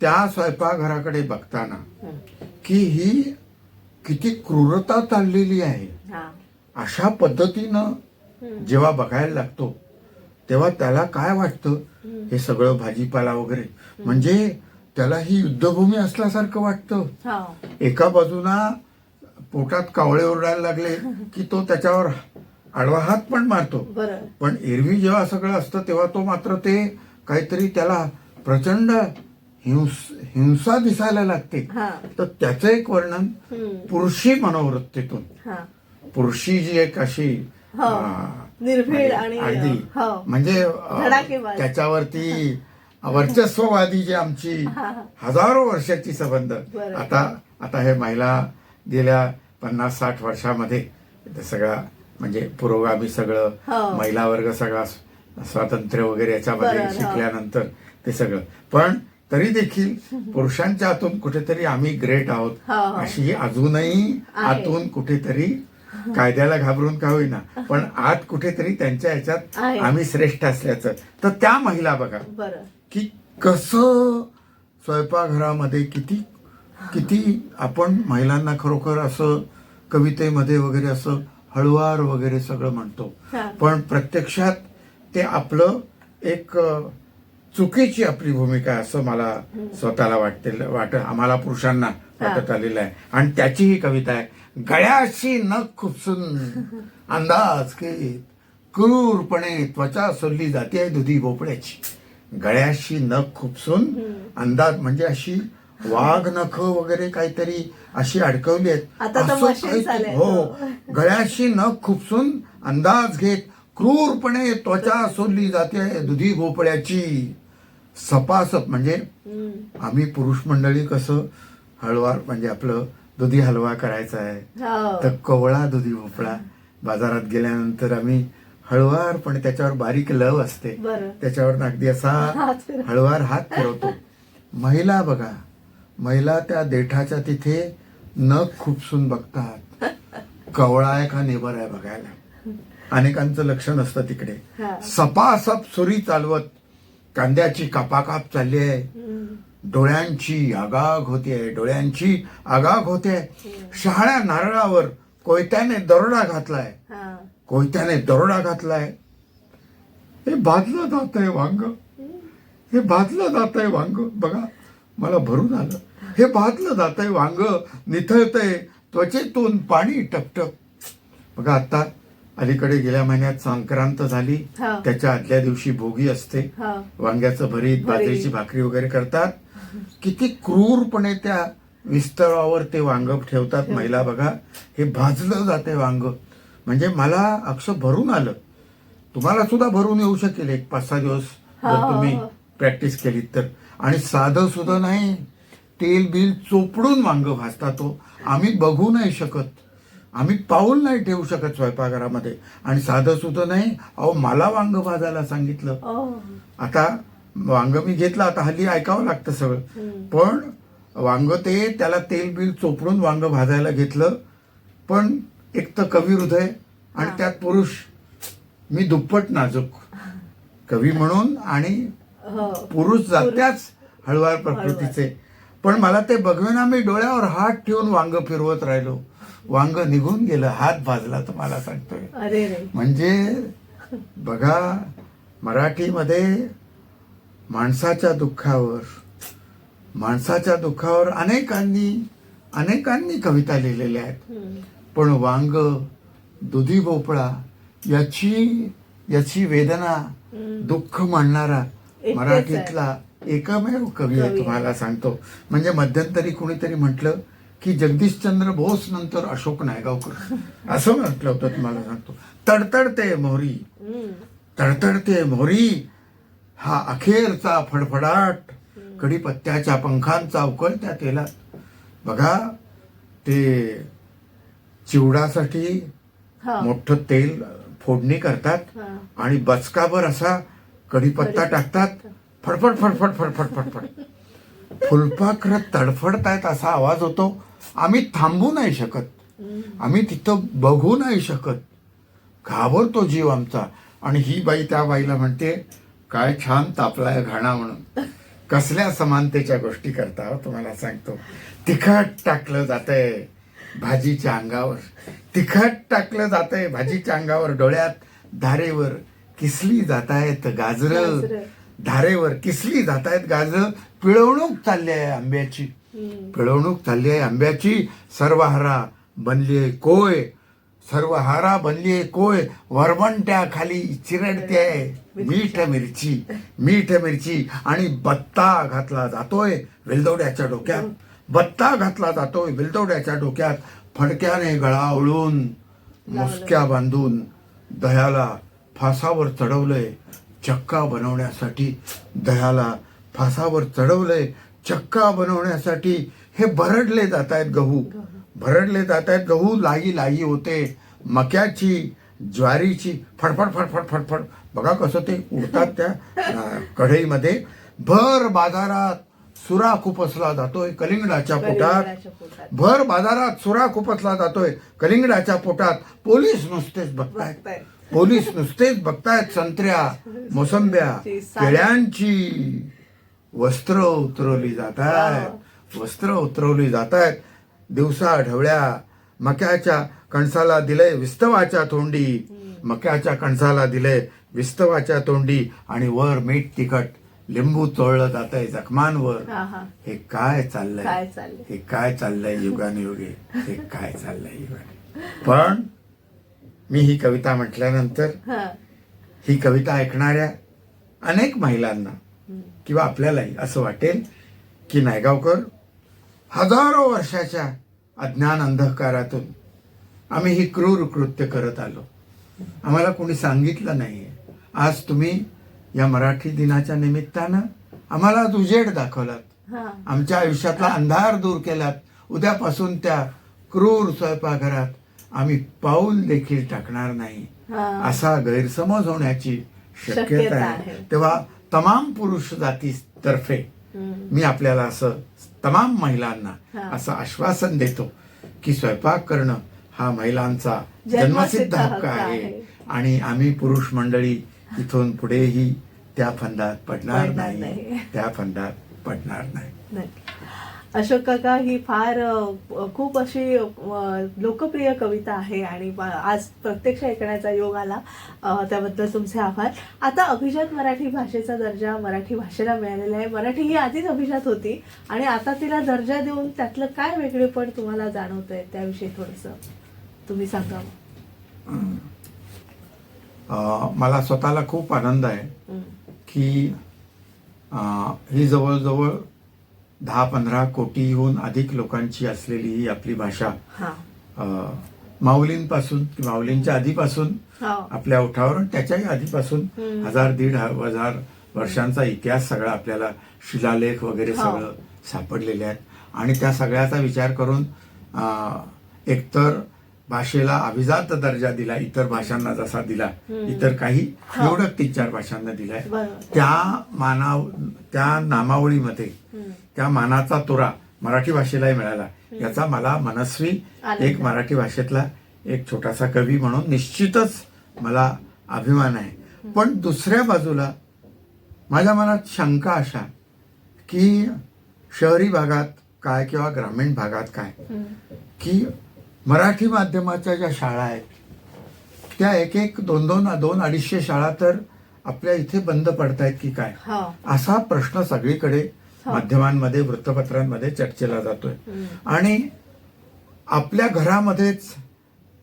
त्या स्वयंपाकघराकडे बघताना की ही किती क्रूरता चाललेली आहे हा. अशा पद्धतीनं जेव्हा बघायला लागतो तेव्हा त्याला काय वाटतं हे सगळं भाजीपाला वगैरे म्हणजे त्याला ही युद्धभूमी असल्यासारखं वाटतं. हा. एका बाजूला पोटात कावळे ओरडायला लागले की तो त्याच्यावर आडवा हात पण मारतो. बरोबर. पण एरवी जेव्हा सगळं असतं तेव्हा तो मात्र ते काहीतरी त्याला प्रचंड हिंसा दिसायला लागते. हा. तर त्याचं एक वर्णन पुरुषी मनोवृत्तीतून हा. पुरुषी जी एक अशी हो. निर्भीड आणि अगदी हो. म्हणजे धडाकेबाज. त्याच्यावरती वर्चस्ववादी जी आमची हजारो वर्षाची संबंध बरं. आता हे महिला गेल्या 50-60 वर्षामध्ये ते सगळा म्हणजे पुरोगामी सगळं हो. महिला वर्ग सगळा स्वातंत्र्य वगैरे याच्यामध्ये बरं, हो. शिकल्यानंतर ते सगळं पण तरी देखील पुरुषांच्या आतून कुठेतरी आम्ही ग्रेट आहोत हो, हो. अशी अजूनही आहे. आतून कुठेतरी कायद्याला घाबरून का होईना पण आत कुठेतरी त्यांच्या ह्याच्यात आहे. आम्ही श्रेष्ठ असल्याचं. तर त्या महिला बघा बरं. की कसं स्वयंपाकघरामध्ये किती किती आपण महिलांना खरोखर असं कवितेमध्ये वगैरे असं हळुवार वगैरे सगळं म्हणतो हा. पण प्रत्यक्षात ते आपलं एक चुकीची आपली भूमिका आहे असं मला स्वतःला वाटत आम्हाला पुरुषांना वाटत आलेलं आहे. आणि त्याची ही कविता आहे. गळ्याशी नख खुपसून अंदाज घेत क्रूरपणे त्वचा सोडली जाते दुधी भोपळ्याची. गळ्याशी नख खुपसून अंदाज म्हणजे अशी वाघ नख वगैरे काहीतरी अशी अडकवली आहेत आता तर असं मशीन काहीतरी- झालंय. हो गळ्याशी नख खुपसून अंदाज घेत क्रूरपणे त्वचा सोडली जाते दुधी भोपळ्याची. सपासप म्हणजे आम्ही पुरुष मंडळी कसं हळुवार म्हणजे आपलं दुधी हलवा करायचा आहे हो. तर कवळा दुधी भोपळा बाजारात गेल्यानंतर आम्ही हळुवार पण त्याच्यावर बारीक लव असते बरं. त्याच्यावर अगदी असा हात फिरव- हळुवार हात फिरवतो. महिला बघा महिला त्या देठाच्या तिथे नख खुपसून बघतात कवळा आहे का नेबर आहे बघायला. अनेकांचं लक्ष नसतं तिकडे. हा. सपासप सुरी चालवत कांद्याची कापाकाप चालली आहे. डोळ्यांची आगाग होते डोळ्यांची आगाग होते. शहाळ्या नारळावर कोयत्याने दरोडा घातलाय हा. कोयत्याने दरोडा घातलाय. हे भाजलं जात आहे वांग हे भाजलं जात आहे वांग बघा मला भरून आलं. हे भाजलं जात आहे वांग निथळतंय त्वचेतून पाणी टपटप. बघा आता अलीकडे गेल्या महिन्यात संक्रांत झाली हा. त्याच्या आदल्या दिवशी भोगी असते. हा. वांग्याचं भरीत बाजरीची भाकरी वगैरे करतात. किती क्रूरपणे त्या विस्तरावर ते वांग ठेवतात महिला बघा. हे भाजलं जाते वांग म्हणजे मला अक्ष भरून आलं. तुम्हाला सुद्धा भरून येऊ शकेल एक 5-6 दिवस जर हो, तुम्ही हो. प्रॅक्टिस केलीत तर. आणि साधं सुद्धा नाही तेल बिल चोपडून वांग भाजतात. तो आम्ही बघू नाही शकत आम्ही पाऊल नाही ठेवू शकत स्वयंपाकघरामध्ये. आणि साधं सुद्धा नाही अहो मला वांग भाजायला सांगितलं. ओ. आता वांग मी घेतलं आता हल्ली ऐकावं लागतं सगळं. पण वांग ते त्याला तेल बिल चोपडून वांग भाजायला घेतलं. पण एक तर कवी हृदय आणि त्यात पुरुष मी दुप्पट नाजूक कवी म्हणून आणि हो. पुरुष जात्याच हळुवार प्रकृतीचे. पण मला ते बघवेना मी डोळ्यावर हात ठेवून वांग फिरवत राहिलो. वांग निघून गेलं हात भाजला तुम्हाला सांगतोय. अरे रे. म्हणजे बघा मराठीमध्ये माणसाच्या दुःखावर अनेकांनी कविता लिहिलेल्या आहेत. पण वांग दुधी भोपळा याची वेदना दुःख मांडणारा एकच मराठीतला एकमेव कवी आहे तुम्हाला सांगतो. म्हणजे मध्यंतरी कुणीतरी म्हटलं की जगदीशचंद्र बोस नंतर अशोक नायगावकर असं म्हटलं होतं तुम्हाला सांगतो. तडतडते मोहरी हा अखेरचा फडफडाट कडीपत्त्याच्या पंखांचा उकळत्या तेलात. बघा ते चिवडासाठी हा. मोठं तेल फोडणी करतात हा. आणि बचकाभर असा कढीपत्ता टाकतात. फडफड फडफड फडफड फडफड फुलपाखरं तडफडतायत असा आवाज होतो. आम्ही थांबू नाही शकत, आम्ही तिथं बघू नाही शकत. घाबरतो जीव आमचा. आणि ही बाई त्या बाईला म्हणते, काय छान तापलाय घाणा म्हणून. कसल्या समानतेच्या गोष्टी करता हो, तुम्हाला सांगतो. तिखट टाकलं जातंय भाजीच्या अंगावर, तिखट टाकलं जातंय भाजीच्या अंगावर. डोळ्यात धारेवर किसली जातायत गाजरं, धारेवर किसली जातायत गाजरं. पिळवणूक चालली आहे आंब्याची, पिळवणूक चालली आहे आंब्याची. सर्वहारा बनली आहे कोय, सर्वहारा बनली आहे कोय. वरवंट्या खाली चिरडते मीठ मिरची, मीठ मिरची. आणि बत्ता घातला जातोय वेलदोड्याच्या डोक्यात, बत्ता घातला जातोय वेलदोड्याच्या डोक्यात. फडक्याने गळा ओळून मुसक्या बांधून दह्याला फासावर चढवलंय चक्का बनवण्यासाठी, दह्याला फासावर चढवलंय चक्का बनवण्यासाठी. हे भरडले जात आहेत गहू, भरडले जात आहेत गहू. लाई लाई होते मक्याची, ज्वारीची. फडफड फडफड फडफड. बघा कसं ते उडतात त्या कढईमध्ये. भर बाजारात सुरा खुपसला जातोय कलिंगडाच्या पोटात, भर बाजारात सुरा खुपसला जातोय कलिंगडाच्या पोटात. पोलीस नुसतेच बघतायत, पोलीस नुसतेच बघतायत. संत्र्या, मोसंब्या, केळ्यांची वस्त्र उतरवली जात आहेत, वस्त्र उतरवली जात आहेत. दिवसा ढवळ्या मक्याच्या कणसाला दिलंय विस्तवाच्या तोंडी, मक्याच्या कणसाला दिलंय विस्तवाच्या तोंडी. आणि वर मीठ तिखट लिंबू चोळलं जात आहे जखमांवर. हे काय चाललंय, हे काय चाललंय युगानुयुगे, हे काय चाललंय युगाने. पण मी ही कविता म्हटल्यानंतर ही कविता ऐकणाऱ्या अनेक महिलांना किंवा आपल्यालाही असं वाटेल की नायगावकर, हजारो वर्षाच्या अज्ञान अंधकारातून आम्ही ही क्रूर कृत्य करत आलो, आम्हाला कोणी सांगितलं नाहीये. आज तुम्ही या मराठी दिनाच्या निमित्तानं आम्हाला उजेड दाखवलात, आमच्या आयुष्यातला अंधार दूर केलात. उद्यापासून त्या क्रूर स्वयंपाकघरात आम्ही पाऊल देखील टाकणार नाही असा गैरसमज होण्याची शक्यता आहे. तेव्हा तमाम पुरुष जातीतर्फे मी आपल्याला असं, तमाम महिलांना असं आश्वासन देतो की स्वयंपाक करणं हा महिलांचा जन्मसिद्ध हक्क आहे. आणि आम्ही पुरुष मंडळी इथून पुढेही त्या फंदात पडणार नाही, त्या फंदात पडणार नाही. अशोक काका, ही फार खूप अशी लोकप्रिय कविता आहे आणि आज प्रत्यक्ष ऐकण्याचा योग आला, त्याबद्दल तुमचे आभार. आता अभिजात मराठी भाषेचा दर्जा मराठी भाषेला मिळालेला आहे. मराठी ही आधीच अभिजात होती आणि आता तिला दर्जा देऊन त्यातलं काय वेगळेपण तुम्हाला जाणवतंय त्याविषयी थोडंसं तुम्ही सांगा. मला स्वतःला खूप आनंद आहे की ही जवळजवळ 10-15 कोटीहून अधिक लोकांची असलेली ही आपली भाषा माऊलींपासून, माऊलींच्या आधीपासून आपल्या ओठावर, त्याच्याही आधीपासून 1000-1500 वर्षांचा इतिहास सगळा आपल्याला, शिलालेख वगैरे सगळं सापडलेले आहेत. आणि त्या सगळ्याचा विचार करून एकतर भाषेला अभिजात दर्जा दिला, इतर भाषांना जसा दिला, इतर काही निवडक 3-4 भाषांना दिलाय. त्या नामावळीमध्ये त्या मानाचा तुरा मराठी भाषेलाही मिळाला, याचा मला मनस्वी एक मराठी भाषेतला एक छोटासा कवी म्हणून निश्चितच मला अभिमान आहे. पण दुसऱ्या बाजूला माझ्या मनात शंका अशा की शहरी भागात काय किंवा ग्रामीण भागात काय, की मराठी माध्यमाच्या ज्या शाळा आहेत त्या 1-1, 2-2, 200-250 शाळा तर आपल्या इथे बंद पडतायत की काय, असा प्रश्न सगळीकडे माध्यमांमध्ये, वृत्तपत्रांमध्ये चर्चेला जातोय. आणि आपल्या घरामध्येच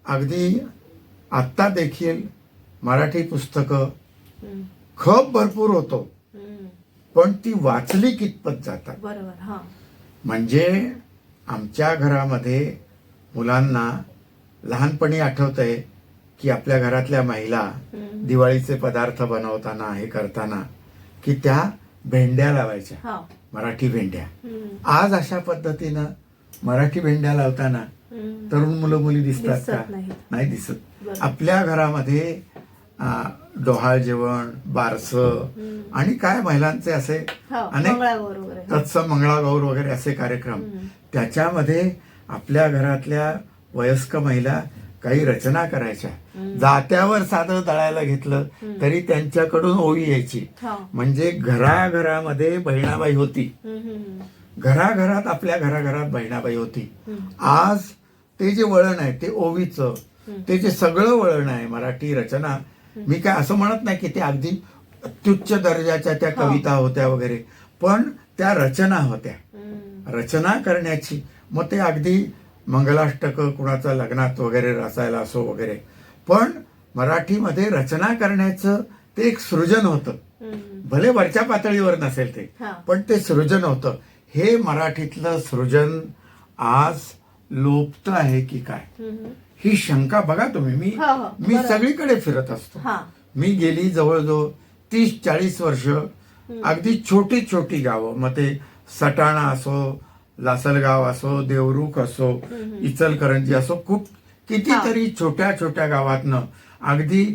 अगदी आत्ता देखील मराठी पुस्तकं खप भरपूर होतो, पण ती वाचली कितपत जातात. बरोबर. म्हणजे आमच्या घरामध्ये मुलांना लहानपणी आठवतंय की आपल्या घरातल्या महिला दिवाळीचे पदार्थ बनवताना, हे करताना, की त्या भेंड्या लावायच्या, मराठी भेंड्या. आज अशा पद्धतीनं मराठी भेंड्या लावताना तरुण मुलं मुली दिसतात का? नाही दिसत. आपल्या घरामध्ये डोहाळ जेवण, बारसं आणि काय महिलांचे असे हो, अनेक मंगळागौर वगैरे. तत्सम मंगळागौर वगैरे असे कार्यक्रम. त्याच्यामध्ये आपल्या घरातल्या वयस्क महिला काही रचना करायच्या. जात्यावर साधं दळायला घेतलं तरी त्यांच्याकडून ओवी यायची. हो. म्हणजे घराघरामध्ये बहिणाबाई होती. घराघरात आपल्या घराघरात बहिणाबाई होती. आज ते जे वळण आहे ते ओवीचं, ते जे सगळं वळण आहे मराठी रचना, मी काय असं म्हणत नाही की ते अगदी अत्युच्च दर्जाच्या त्या कविता होत्या वगैरे, पण त्या रचना होत्या. रचना करण्याची, मग ते अगदी मंगलाष्टक कुणाचा लग्नात वगैरे रचायला असो वगैरे, पण मराठीमध्ये रचना करण्याचं ते एक सृजन होतं. भले वरच्या पातळीवर नसेल ते, पण ते सृजन होतं. हे मराठीतलं सृजन आज लोपत आहे की काय, ही शंका बघा तुम्ही. मी सगळीकडे फिरत असतो. मी गेली जवळजवळ 30-40 वर्ष अगदी छोटी छोटी गावं, मग ते सटाणा असो, लासलगाव असो, देवरुख असो, इचलकरंजी असो, कितीतरी छोट्या छोट्या गावातनं अगदी,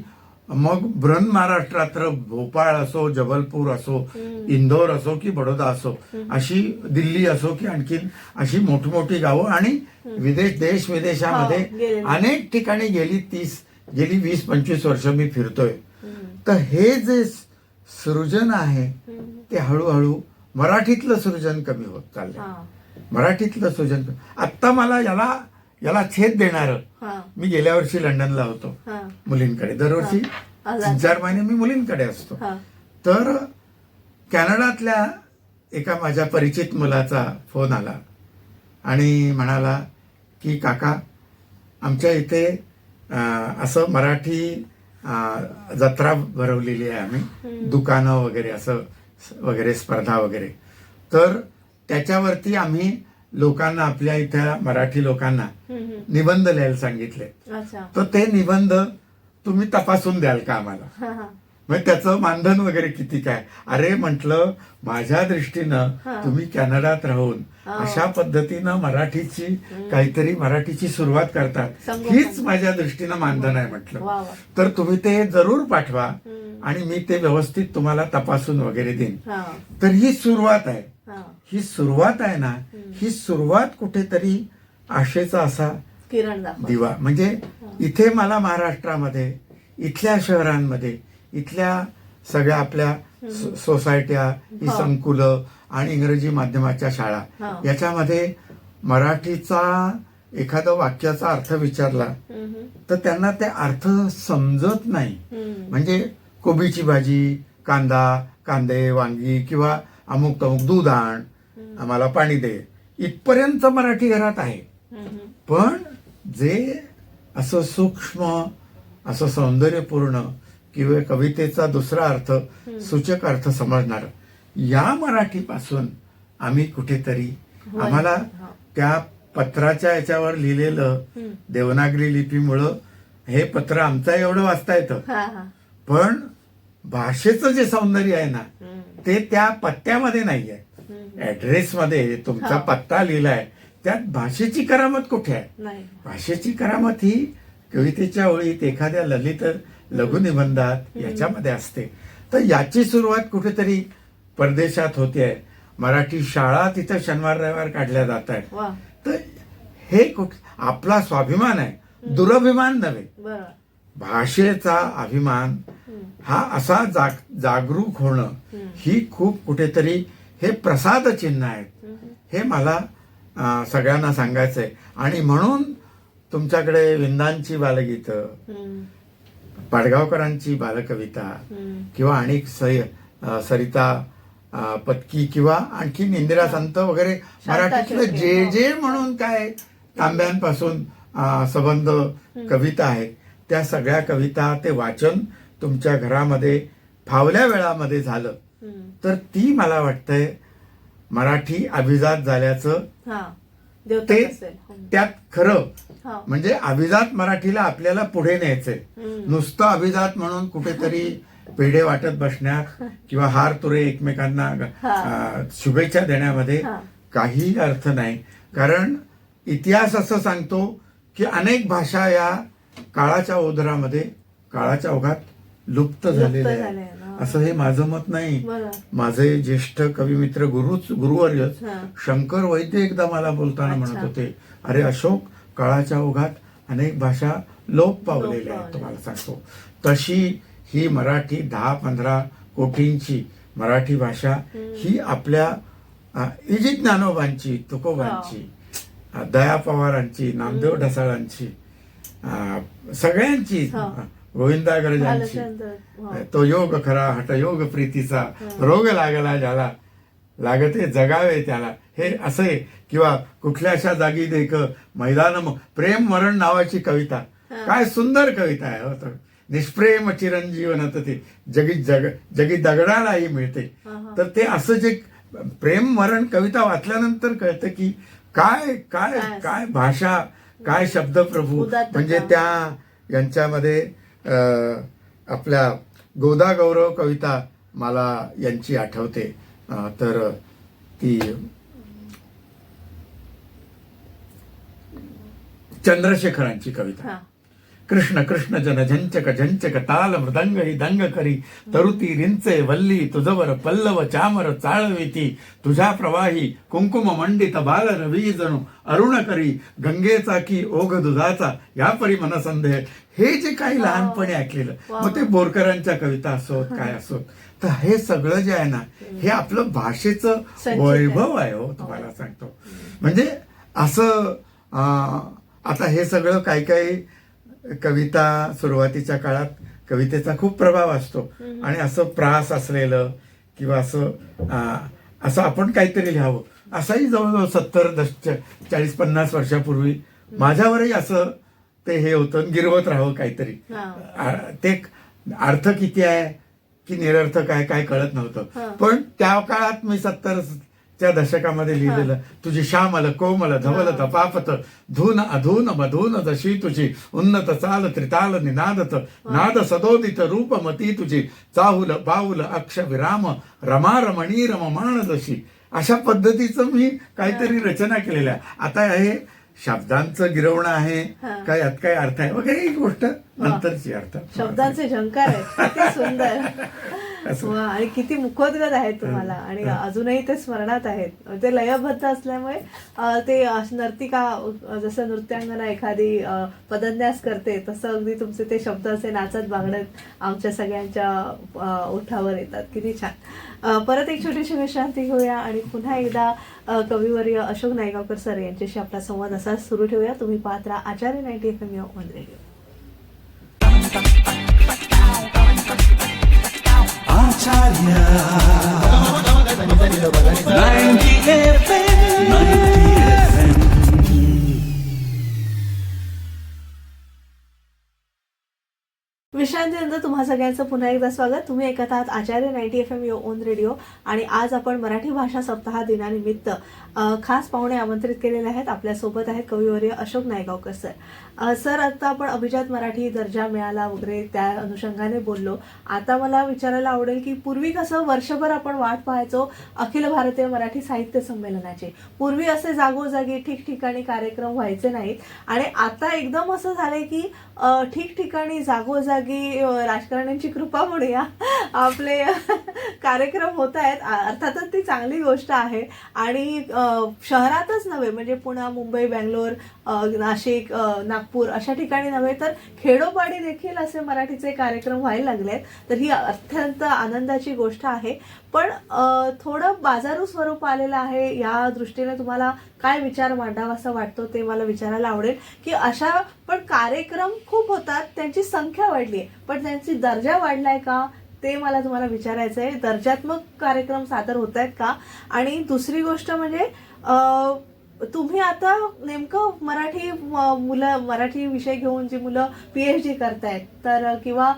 मग बृहन महाराष्ट्रात भोपाळ असो, जबलपूर असो, इंदोर असो की बडोदा असो, अशी दिल्ली असो की आणखीन अशी मोठी गावं, आणि देश विदेशामध्ये अनेक ठिकाणी गेली 20-25 वर्ष मी फिरतोय. तर हे जे सृजन आहे ते हळूहळू मराठीतलं सृजन कमी होत चाललंय. मराठीतलं सृजन आत्ता मला याला छेद देणारं, मी गेल्या वर्षी लंडनला होतो मुलींकडे. दरवर्षी 3-4 महिने मी मुलींकडे असतो. तर कॅनडातल्या एका माझ्या परिचित मुलाचा फोन आला आणि म्हणाला की काका, आमच्या इथे असं मराठी जत्रा भरवलेली आहे आम्ही, दुकानं वगैरे असं वगैरे, स्पर्धा वगैरे. तर त्याच्यावरती आम्ही लोकांना, आपल्या इथल्या मराठी लोकांना निबंध लिहायला सांगितले. तर ते निबंध तुम्ही तपासून द्याल का आम्हाला? म्हणजे त्याचं मानधन वगैरे किती काय? अरे म्हटलं, माझ्या दृष्टीनं तुम्ही कॅनडात राहून अशा पद्धतीनं मराठीची सुरुवात करतात, हीच माझ्या दृष्टीनं मानधन आहे म्हटलं. तर तुम्ही ते जरूर पाठवा आणि मी ते व्यवस्थित तुम्हाला तपासून वगैरे देईन. तर ही सुरुवात आहे. ही सुरुवात आहे ना, ही सुरुवात कुठेतरी आशेचा असा किरण दिवा. म्हणजे इथे मला महाराष्ट्रामध्ये, इथल्या शहरांमध्ये, इथल्या सगळ्या आपल्या सोसायट्या, ही संकुलं आणि इंग्रजी माध्यमाच्या शाळा, याच्यामध्ये मराठीचा एखादा वाक्याचा अर्थ विचारला तर त्यांना ते अर्थ समजत नाही. म्हणजे कोबीची भाजी, कांदे, वांगी किंवा अमुक तमुक, दूध आण, आम्हाला पाणी दे, इथपर्यंत मराठी घरात आहे. पण जे असं सूक्ष्म, असं सौंदर्यपूर्ण किंवा कवितेचा दुसरा अर्थ, सूचक अर्थ समजणार, या मराठीपासून आम्ही कुठेतरी, आम्हाला त्या पत्राच्या याच्यावर लिहिलेलं देवनागरी लिपीमुळं हे पत्र आमचं एवढं वाचता येतं, पण भाषेचं जे सौंदर्य आहे ना ते त्या पत्त्यामध्ये नाही आहे. ऍड्रेसमध्ये तुमचा पत्ता लिहिलाय, त्यात भाषेची करामत कुठे आहे? भाषेची करामत ही कवितेच्या ओळीत, एखाद्या ललित लघुनिबंधात, याच्यामध्ये असते. तर याची सुरुवात कुठेतरी परदेशात होते आहे. मराठी शाळा तिथं शनिवार रविवार काढल्या जात आहेत. तर हे आपला स्वाभिमान आहे, दुरभिमान नव्हे. भाषेचा अभिमान हा असा जागरूक होणं, ही खूप कुठेतरी हे प्रसाद चिन्ह आहेत. हे मला सगळ्यांना सांगायचं आहे. आणि म्हणून तुमच्याकडे विंदांची बालगीतं, पाडगावकरांची बालकविता किंवा अनेक सरिता पत्की किंवा आणखी इंदिरा संत वगैरे, मराठीतलं जे म्हणून काय तांब्यांपासून संबंध कविता आहेत, त्या सगळ्या कविता, ते वाचन तुमच्या घरामध्ये फावल्या वेळामध्ये झालं तर ती, मला वाटतंय, मराठी अभिजात झाल्याचं ते त्यात खरं. म्हणजे अभिजात मराठीला आपल्याला पुढे न्यायचंय. नुसतं अभिजात म्हणून कुठेतरी पेढे वाटत बसण्यात किंवा हार तुरे एकमेकांना शुभेच्छा देण्यामध्ये काही अर्थ नाही. कारण इतिहास असं सांगतो की अनेक भाषा या काळाच्या ओघात लुप्त झालेले झालंय आहे ना. असं हे माझं मत नाही. बरं. माझे ज्येष्ठ कविमित्र गुरुवर्य हा. शंकर वैद्य एकदा मला बोलताना अच्छा. म्हणत होते, अरे अशोक, काळाच्या ओघात अनेक भाषा लोप पावलेल्या आहेत. पावलेल्या. तुम्हाला सांगतो तशी ही मराठी 10-15 कोटींची मराठी भाषा ही आपल्या इजित ज्ञानोबांची, तुकोबांची, दया पवारांची, नामदेव ढसाळांची, सगळ्यांची, हा. गोविंदाग्रजांची, भालचंद्र. तो योग खरा हठयोग प्रीतीचा, रोग लागला ज्याला लागते जगावे त्याला, हे असे, किंवा कुठल्या अशा जागी देख मैदान प्रेम मरण नावाची कविता, काय सुंदर कविता आहे. हो, निष्प्रेम चिरंजीवन ते जगी दगडालाही मिळते. तर ते असं जे प्रेम मरण कविता वाचल्यानंतर कळतं की काय काय काय भाषा, काय शब्द प्रभू. उदात्तता. म्हणजे त्या यांच्यामध्ये आपल्या गोदा गौरव कविता मला यांची आठवते. तर ती चंद्रशेखरांची कविता. हा. कृष्ण कृष्ण जन झंचक झंचक ताल मृदंग ही दंग करी, तरुती रिंचे वल्ली तुझवर पल्लव चामर चाळविती, तुझ्या प्रवाही कुंकुम मंडित बाल रवी जणू अरुण करी, गंगेचा की ओघ दुधाचा या परी मनसंदेह. हे जे काही लहानपणी ऐकलेलं, मग ते बोरकरांच्या कविता असोत काय असोत, तर हे सगळं जे आहे ना, हे आपलं भाषेचं वैभव आहे. हो, तुम्हाला सांगतो. म्हणजे असं आता हे सगळं काही काही कविता सुरुवातीच्या काळात कवितेचा खूप प्रभाव असतो, आणि असं प्रास असलेलं किंवा असं आपण काहीतरी लिहावं, असाही जवळजवळ 40-50 वर्षापूर्वी माझ्यावरही असं ते हे होतं, गिरवत राहावं काहीतरी. ते अर्थ किती आहे की निरर्थक आहे काय कळत नव्हतं. पण त्या काळात मी 70च्या दशकामध्ये लिहिलेलं, तुझी श्यामल कोमल धवल तपापत, धून अधून मधून जशी तुझी उन्नत चाल त्रिताल निनादत, नाद सदोदित रूपमती तुझी, चाहुल बाहुल अक्ष विराम रमा रमणी रममाण जशी. अशा पद्धतीचं मी काहीतरी रचना केलेल्या. आता हे शब्दांचं गिरवणं आहे काय, यात काय अर्थ आहे वगैरे, ही गोष्ट नंतरची अर्थ. शब्दांचे झंकार आहेत, किती सुंदर. वा, आणि किती मुखोद्गत आहेत तुम्हाला, आणि अजूनही ते स्मरणात आहेत. ते लयबद्ध असल्यामुळे ते नर्तिका जसं नृत्यांगना एखादी पदन्यास करते तसं अगदी तुमचे ते शब्द असे नाचत बागडत आमच्या सगळ्यांच्या ओठावर येतात. किती छान. परत एक छोटीशी विश्रांती घेऊया आणि पुन्हा एकदा कविवर्य अशोक नायगावकर सर यांच्याशी आपला संवाद असाच सुरू ठेवूया. तुम्ही पाहत राहा आचार्य 90 FM on radio. Acharya 90 FM 90 FM. विश्रांतीनंतर तुम्हा सगळ्यांचं पुन्हा एकदा स्वागत. तुम्ही ऐकत आहात आचार्य 90 FM ऑन रेडिओ, आणि आज आपण मराठी भाषा सप्ताह दिनानिमित्त खास पाहुणे आमंत्रित केलेले आहेत. आपल्यासोबत आहेत कविवर्य अशोक नायगावकर सर. सर, आता आपण अभिजात मराठी दर्जा मिळाला वगैरे त्या अनुषंगाने बोललो. आता मला विचारायला आवडेल की पूर्वी कसं वर्षभर आपण वाट पाहायचो अखिल भारतीय मराठी साहित्य संमेलनाचे. पूर्वी असे जागोजागी ठिकठिकाणी कार्यक्रम व्हायचे नाहीत, आणि आता एकदम असं झालंय की ठिकठिकाणी जागोजागी राजकारण्यांची कृपा म्हणूया आपले कार्यक्रम होत आहेत. अर्थातच ती चांगली गोष्ट आहे, आणि शहरातच नव्हे, म्हणजे पुणे, मुंबई, बेंगलोर, नाशिक, नागपूर अशा ठिकाणी नव्हे तर खेडोपाडी देखील असे मराठीचे कार्यक्रम व्हायला लागलेत. तर ही अत्यंत आनंदाची गोष्ट आहे. पण थोडं बाजारू स्वरूप आलेलं आहे. या दृष्टीने तुम्हाला काय विचार मांडावा असं वाटतो ते मला विचारायला आवडेल की अशा पण कार्यक्रम खूप होतात, त्यांची संख्या वाढली आहे, पण त्यांची दर्जा वाढलाय का ते मला तुम्हाला विचारायचं आहे. दर्जात्मक कार्यक्रम सादर होत आहेत का? आणि दुसरी गोष्ट म्हणजे तुम्ही आता नेमकं मराठी विषय घेऊन जी मुलं PhD करतायत, तर किंवा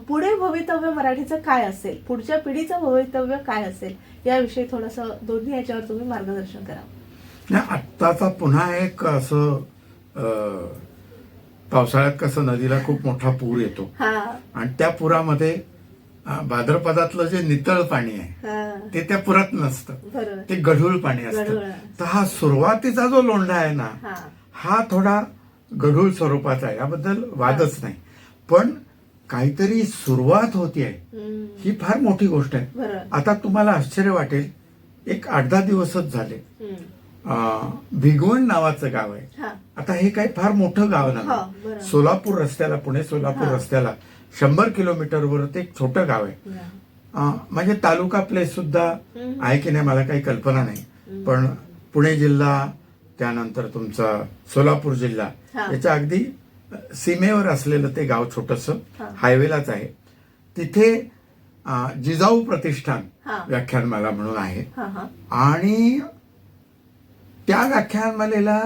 पुढे भवितव्य मराठीचं काय असेल, पुढच्या पिढीचं भवितव्य काय असेल, याविषयी थोडंसं दोन्ही याच्यावर तुम्ही मार्गदर्शन करा. आत्ताचा पुन्हा एक असं पावसाळ्यात कसं नदीला खूप मोठा पूर येतो, आणि त्या पुरामध्ये भाद्रपदातलं जे नितळ पाणी आहे ते त्या पुरात नसतं, ते गढूळ पाणी असतं. तर हा सुरुवातीचा जो लोंढा आहे ना, हा थोडा गढूळ स्वरूपाचा आहे, याबद्दल वादच नाही. पण काहीतरी सुरुवात होती आहे ही फार मोठी गोष्ट आहे. बरोबर. आता तुम्हाला आश्चर्य वाटेल, एक 8-10 दिवसच झाले भिगवण नावाचं गाव आहे. हा. आता हे काही फार मोठं गाव हो, नाही. बरोबर. सोलापूर रस्त्याला, पुणे सोलापूर हा. रस्त्याला 100 किलोमीटरवर ते एक छोटं गाव आहे. म्हणजे तालुका प्लेस सुद्धा आहे की नाही मला काही कल्पना नाही, पण पुणे जिल्हा, त्यानंतर तुमचा सोलापूर जिल्हा हा. याच्या अगदी सीमेवर असलेलं ते गाव छोटंसं हा. हायवेलाच आहे. तिथे जिजाऊ प्रतिष्ठान हा. व्याख्यानमाला म्हणून आहे. हा, हा. आणि त्या व्याख्यानमालेला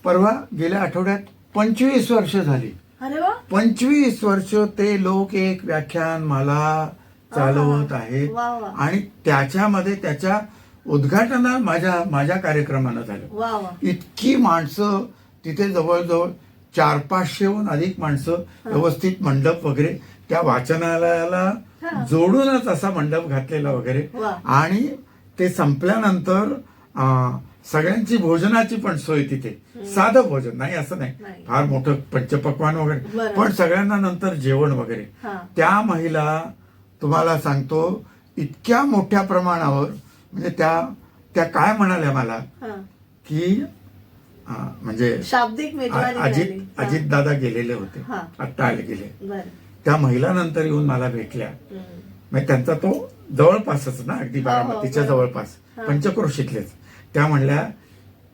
परवा गेल्या आठवड्यात 25 वर्ष झाली. अरे वा. 25 वर्ष ते लोक एक व्याख्यानमाला चालवत आहेत. वा, वा. आणि त्याच्यामध्ये त्याच्या उद्घाटना माझ्या कार्यक्रमानं झालं. वा वा. इतकी माणसं तिथे, जवळजवळ 400-500हून अधिक माणसं, व्यवस्थित मंडप वगैरे, त्या वाचनालयाला जोडूनच असा मंडप घातलेला वगैरे. वा. आणि ते संपल्यानंतर सगळ्यांची भोजनाची पण सोय तिथे, साधं भोजन नाही, असं नाही नाही. फार मोठं पंचपक्वान वगैरे, बरं. पण सगळ्यांना नंतर जेवण वगैरे. हा. त्या महिला, तुम्हाला सांगतो, इतक्या मोठ्या प्रमाणावर, म्हणजे त्या काय म्हणाल्या मला हा. की म्हणजे शाब्दिक मेजवानी झाली. अजित दादा गेलेले होते, हा. आत्ता आले गेले. बरं. त्या महिला नंतर येऊन मला भेटल्या. म्हणजे त्यांचा तो जवळपासच ना, अगदी बारामतीच्या बरोबर. जवळपास, पंचक्रोशीतलेच. त्या म्हणल्या,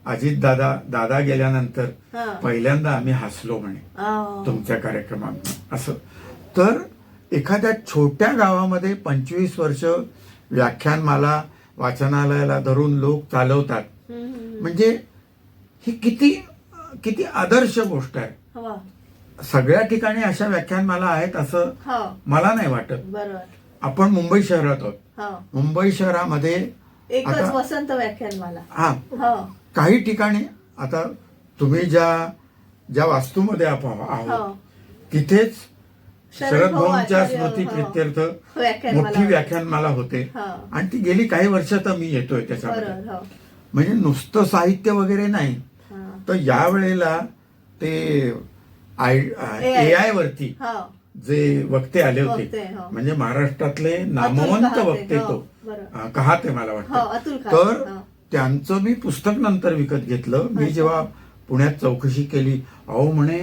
अजित दादा गेल्यानंतर हा. पहिल्यांदा आम्ही हसलो म्हणे आ. तुमच्या कार्यक्रमात. असं तर एखाद्या छोट्या गावामध्ये 25 वर्ष व्याख्यानमाला, वाचनालयाला धरून लोक चालवतात, म्हणजे ही किती आदर्श गोष्ट आहे. वा. सगळ्या ठिकाणी अशा व्याख्यानमाला आहेत असं हो. मला नाही वाटत. बरोबर. आपण मुंबई शहरात आहोत. हो. मुंबई शहरामध्ये एकच आता- वसंत व्याख्यान मला. हा, हो. काही ठिकाणी आता तुम्ही ज्या वास्तूमध्ये आपण आहोत हो. तिथेच शरद भाऊंच्या आचार्य, स्मृती हो. प्रित्यर्थ व्याख्यानमाला मोठी होती. व्याख्यानमाला होते. हो. आणि ती गेली काही वर्ष तर मी येतोय त्याच्यामध्ये. बरोबर. हो. म्हणजे नुसतं साहित्य वगैरे नाही, हा. तर यावेळेला ते AI वरती हो. जे वक्ते आले वक्ते, होते, हो. म्हणजे महाराष्ट्रातले नामवंत कहाते, वक्ते, हो, तो बरोबर. कहाते मला हो, वाटतं. अतुल कहाते, तर हो. त्यांचं मी पुस्तक नंतर विकत घेतलं. मी अच्छा. जेव्हा पुण्यात चौकशी केली, अहो म्हणे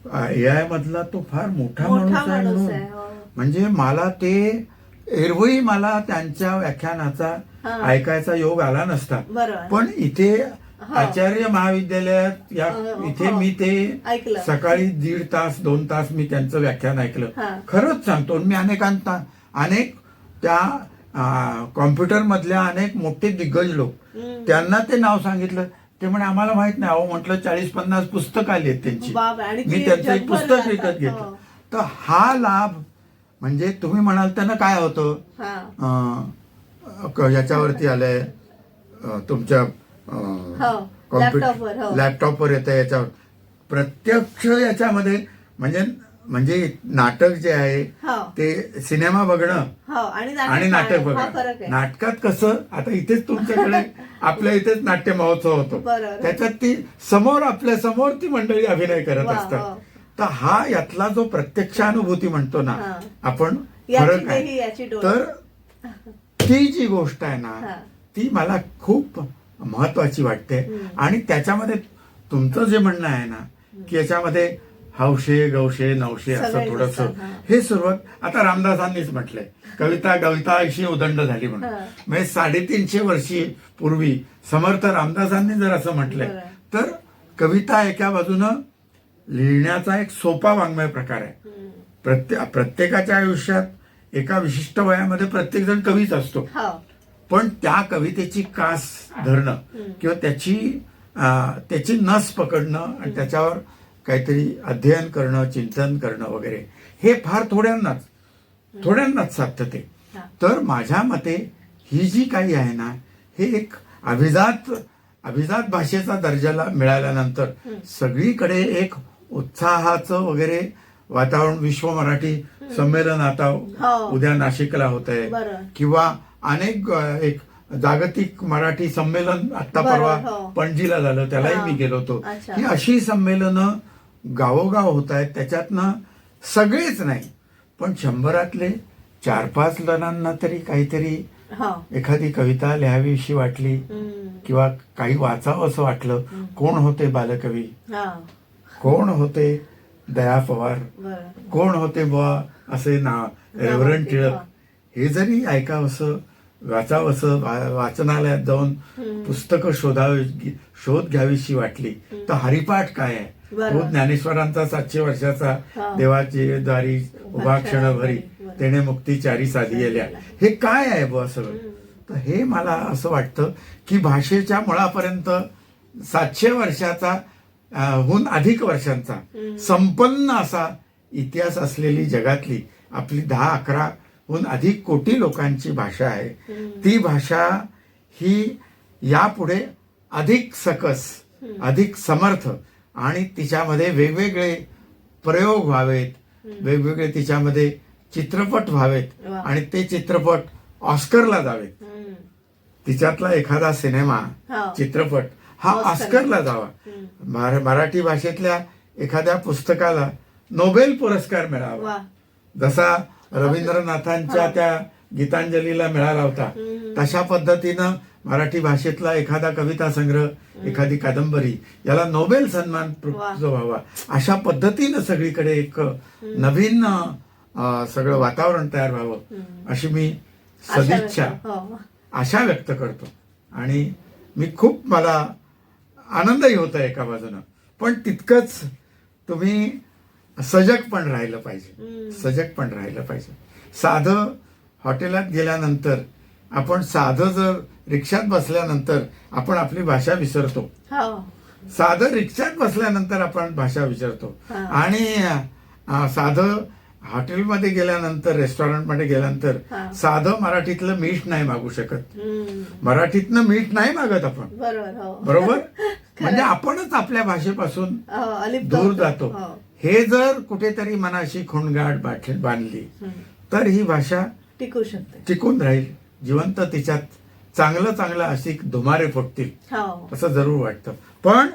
AI मधला तो फार मोठा माणूस आहे माणूस म्हणून. आहे. हो. म्हणजे मला ते एरवी मला त्यांच्या व्याख्यानाचा हा. ऐकायचा योग आला नसता. बरोबर. पण इथे हो. आचार्य महाविद्यालयात इथे हो. मी ते ऐकलं. सकाळी 1.5 तास 2 तास मी त्यांचं व्याख्यान ऐकलं. हा. खरंच सांगतो, मी अनेक त्या कॉम्प्युटर मधल्या अनेक मोठे दिग्गज लोक, त्यांना ते नाव सांगितलं. ते म्हणे आम्हाला माहित नाही. अहो म्हटलं 40-50 पुस्तक आली आहेत त्यांची, बाप, आणि मी ते त्यांचं एक जगभर पुस्तक जातात. विकत घेतलं. हो. तर हा लाभ, म्हणजे तुम्ही म्हणाल त्यानं काय होतं, हा. याच्यावरती आलंय तुमच्या हो. लॅपटॉपवर, हो. लॅपटॉपवर येतं, याच्यावर प्रत्यक्ष याच्यामध्ये म्हणजे नाटक जे आहे हो. ते सिनेमा बघणं हो. आणि आणि नाटक हा बघणं. फरक आहे. नाटकात कसं, आता इथेच तुमच्याकडे आपल्या इथेच नाट्य महोत्सव होतो, बरोबर. त्याच्यात ती आपल्या समोर ती मंडळी अभिनय करत वा, असतात. वा. तर हा यातला जो प्रत्यक्षानुभूती म्हणतो ना हा. आपण, याची फरक देही, आहे. याची डोळी. तर ती जी गोष्ट आहे ना, हा. ती मला खूप महत्वाची वाटते. आणि त्याच्यामध्ये तुमचं जे म्हणणं आहे ना, की याच्यामध्ये हौशे गौशे नवशे असं सगळे थोडस, असतात, हा. हे सुरुवात आता रामदासांनीच म्हटलंय, कविता अशी उदंड झाली म्हणून. हा. म्हणजे 350 वर्षी पूर्वी समर्थ रामदासांनी जर असं म्हटलंय, बरं. तर कविता एका बाजूनं लिहिण्याचा एक सोपा वाङ्मय प्रकार आहे. प्रत्येकाच्या आयुष्यात एका विशिष्ट वयामध्ये प्रत्येक जण कवीच असतो. हो. पण त्या कवितेची कास धरणं किंवा त्याची नस पकडणं आणि त्याच्यावर काहीतरी अध्ययन करणं, चिंतन करणं वगैरे, हे फार थोड्यांनाच साधतं ते. हा. तर माझ्या मते ही जी काही आहे ना, हे एक अभिजात भाषेचा दर्जाला मिळाल्यानंतर सगळीकडे एक उत्साहाचं वगैरे वातावरण. विश्व मराठी संमेलन आता हो. उद्या नाशिकला होत आहे, बरं. किंवा अनेक एक जागतिक मराठी संमेलन आता बरं, परवा हो. पणजीला झालं, त्यालाही हा. मी गेलो होतो. अच्छा. ही अशी संमेलनं गावोगाव होत आहेत. त्याच्यातनं सगळेच नाही, पण 100 4-5 जणांना तरी काहीतरी हा. एखादी कविता लिहावीशी वाटली किंवा काही वाचावं असं वाटलं. कोण होते बालकवी, हा. कोण होते दया पवार, बरं. कोण होते बुवा असे रेव्हरंड टिळक, हे जरी ऐकावंसं वाचावंसं वाचनालयात जाऊन पुस्तकं शोध घ्यावीशी वाटली तर हरिपाठ काय आहे, बरोबर. तो ज्ञानेश्वरांचा 700 वर्षाचा हा. देवाची दारी उभा क्षण भरी तेने मुक्ती चारी साधियल्या, हे काय आहे बुवा सगळं. तर हे मला असं वाटतं की भाषेच्या मुळापर्यंत 700 वर्षाचा हून अधिक वर्षांचा संपन्न असा इतिहास असलेली जगातली आपली 10-11 हून अधिक कोटी लोकांची भाषा आहे. ती भाषा ही यापुढे अधिक सकस, अधिक समर्थ आणि तिच्यामध्ये वेगवेगळे प्रयोग व्हावेत, वेगवेगळे तिच्यामध्ये चित्रपट व्हावेत आणि ते चित्रपट ऑस्करला जावेत. तिच्यातला एखादा सिनेमा, हा. चित्रपट हा ऑस्करला जावा. मराठी भाषेतल्या एखाद्या पुस्तकाला नोबेल पुरस्कार मिळावा, वा. जसा रवींद्रनाथांच्या त्या गीतांजलीला मिळाला होता. तशा पद्धतीनं मराठी भाषेतला एखादा कविता संग्रह, एखादी कादंबरी याला नोबेल सन्मान जो व्हावा, अशा पद्धतीनं सगळीकडे एक नवीन सगळं वातावरण तयार व्हावं अशी मी सदिच्छा, आशा व्यक्त करतो. आणि मला आनंदही होत आहे एका बाजूनं, पण तितकंच तुम्ही सजग पण राहिलं पाहिजे, सजग पण राहिलं पाहिजे. साधं हॉटेलात गेल्यानंतर आपण, साधं जर रिक्षात बसल्यानंतर आपण आपली भाषा विसरतो, साधं रिक्षात बसल्यानंतर आपण भाषा विसरतो. आणि साधं हॉटेलमध्ये गेल्यानंतर, रेस्टॉरंटमध्ये गेल्यानंतर साधं मराठीतलं मीठ नाही मागू शकत, मराठीतनं मीठ नाही मागत आपण, बरोबर. म्हणजे आपणच आपल्या भाषेपासून दूर जातो. हे जर कुठेतरी मनाशी खुणगाठ बांधली तर ही भाषा टिकू शकते, टिकून राहील, जिवंत. तिच्यात चांगलं चांगलं अशी धुमारे फुटतील असं जरूर वाटतं. पण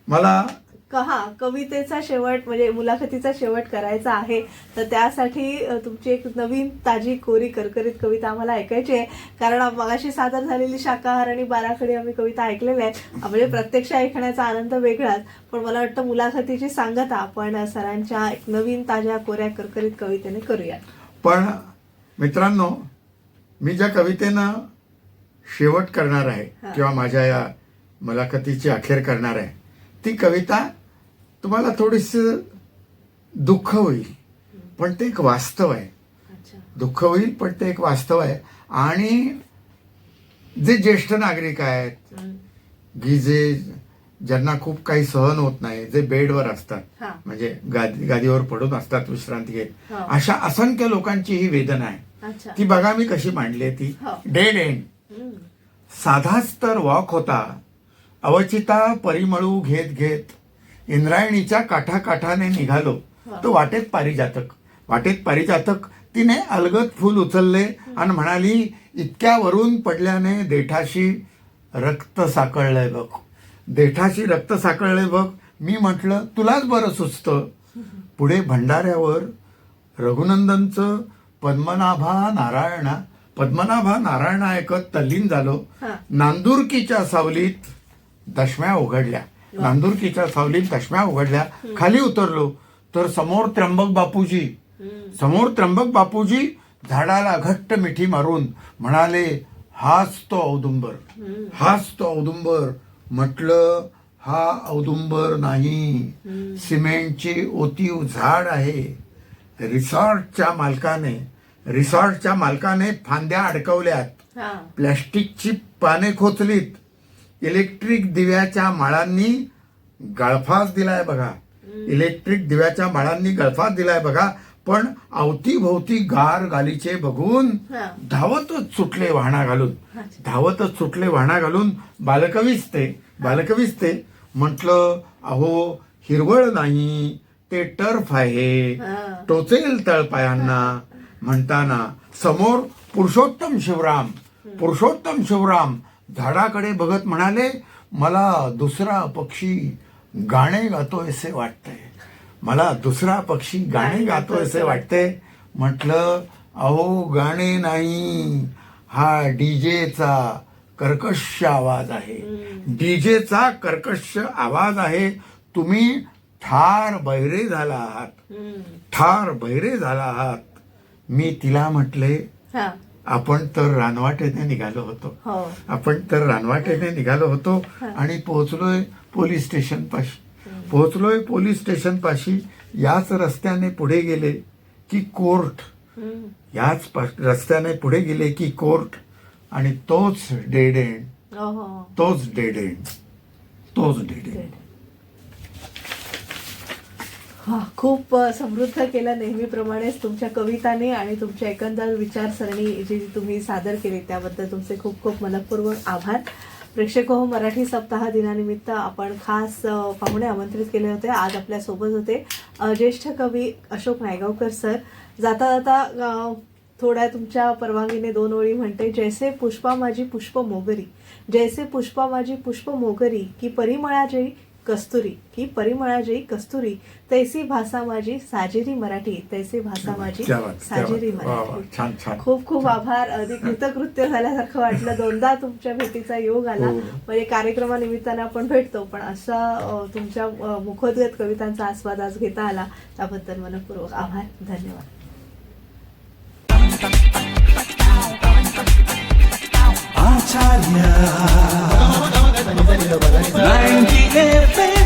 मला कवितेचा शेवट म्हणजे मुलाखतीचा शेवट करायचा आहे, तर त्यासाठी तुमची एक नवीन ताजी कोरी करकरीत कविता आम्हाला ऐकायची आहे. कारण मगाशी सादर झालेली शाकाहार आणि बाराखडी आम्ही कविता ऐकलेल्या आहेत, म्हणजे प्रत्यक्ष ऐकण्याचा आनंद वेगळाच. पण मला वाटतं मुलाखतीची सांगता आपण सरांच्या एक नवीन ताज्या कोऱ्या करकरीत कवितेने करूया. पण मित्रांनो, मी ज्या कवितेनं शेवट करणार आहे किंवा माझ्या या मुलाखतीची अखेर करणार आहे, ती कविता तुम्हाला थोडीशी दुःख होईल, पण ते एक वास्तव आहे. दुःख होईल पण ते एक वास्तव आहे. आणि जे ज्येष्ठ नागरिक आहेत, ज्यांना खूप काही सहन होत नाही, जे बेडवर असतात, म्हणजे गादीवर पडून असतात विश्रांती घेत, अशा असंख्य लोकांची ही वेदना आहे. ती बघा मी कशी मांडली. ती डेड एंड. साधाच तर वॉक होता, अवचिता परिमळू घेत घेत, इंद्रायणीच्या काठाकाठाने निघालो, तो वाटेत पारिजातक तिने अलगद फूल उचलले आणि म्हणाली, इतक्या वरून पडल्याने देठाशी रक्त साकळलंय बघ, देठाशी रक्त साकळलंय बघ. मी म्हटलं तुलाच बरं सुचतं. पुढे भंडाऱ्यावर रघुनंदनचं पद्मनाभा नारायणा ऐकत तल्लीन झालो. नांदुरकीच्या सावलीत दशम्या उघडल्या, खाली उतरलो तर समोर त्र्यंबक बापूजी झाडाला घट्ट मिठी मारून म्हणाले, हाच तो औदुंबर. म्हटलं हा औदुंबर नाही, सिमेंटची ओतीव झाड आहे. रिसॉर्टच्या मालकाने फांद्या अडकवल्यात, प्लॅस्टिकची पाने खोचलीत, इलेक्ट्रिक दिव्याच्या माळांनी गळफास दिलाय बघा. पण अवतीभोवती गार गालीचे बघून धावतच सुटले वाहना घालून बालकवीच ते. म्हटलं अहो हिरवळ नाही, ते टर्फ आहे, टोचेल तळपायांना. म्हणताना समोर पुरुषोत्तम शिवराम झाडाकडे बघत म्हणाले, मला दुसरा पक्षी गाणे गातोयसे वाटतंय. मला दुसरा पक्षी गाणे गातोय असे वाटते. म्हटलं अहो गाणे नाही, हा डीजेचा कर्कश आवाज आहे. डीजेचा कर्कश आवाज आहे. तुम्ही ठार बहिरे झाला आहात, ठार बहिरे झाला आहात. मी तिला म्हटले हा आपण तर रानवाटेने निघालो होतो, हो आपण तर रानवाटेने निघालो होतो आणि पोहोचलोय पोलीस स्टेशन पाशी. पोहोचलोय पोलीस स्टेशन पाशी. याच रस्त्याने पुढे गेले की कोर्ट, याच रस्त्याने पुढे गेले की कोर्ट, आणि तोच डेड एंड, हो तोच डेड एंड, तोच डेड एंड. हा, खूप समृद्ध केलं नेहमीप्रमाणेच तुमच्या कवितांनी आणि तुमच्या एकंदर विचारसरणी जी तुम्ही सादर केली त्याबद्दल तुमचे खूप खूप मनपूर्वक आभार. प्रेक्षक हो, मराठी सप्ताह दिनानिमित्त आपण खास पाहुणे आमंत्रित केले होते. आज आपल्या सोबत होते ज्येष्ठ कवी अशोक नायगावकर सर. जाता जाता थोड्या तुमच्या परवानगीने 2 ओळी म्हणते. जैसे पुष्पा माझी पुष्प मोगरी, जैसे पुष्पा माझी पुष्प मोगरी, की परिमळा जयी कस्तुरी, की परिमळा जयी कस्तुरी, तैसी भाषा माझी साजेरी मराठी, तैसी भाषा माझी क्या बात, क्या साजेरी बात. वा, वा. मराठी. छान छान. खूप खूप आभार. अधिक कृतकृत्य झाल्यासारखं वाटलं. 2दा तुमच्या भेटीचा योग आला. हो. म्हणजे कार्यक्रमानिमित्तानं आपण भेटतो, पण असा तुमच्या मुखोद्गत कवितांचा आस्वाद आज घेता आला त्याबद्दल मनपूर्वक आभार. धन्यवाद. Acharya 90 FM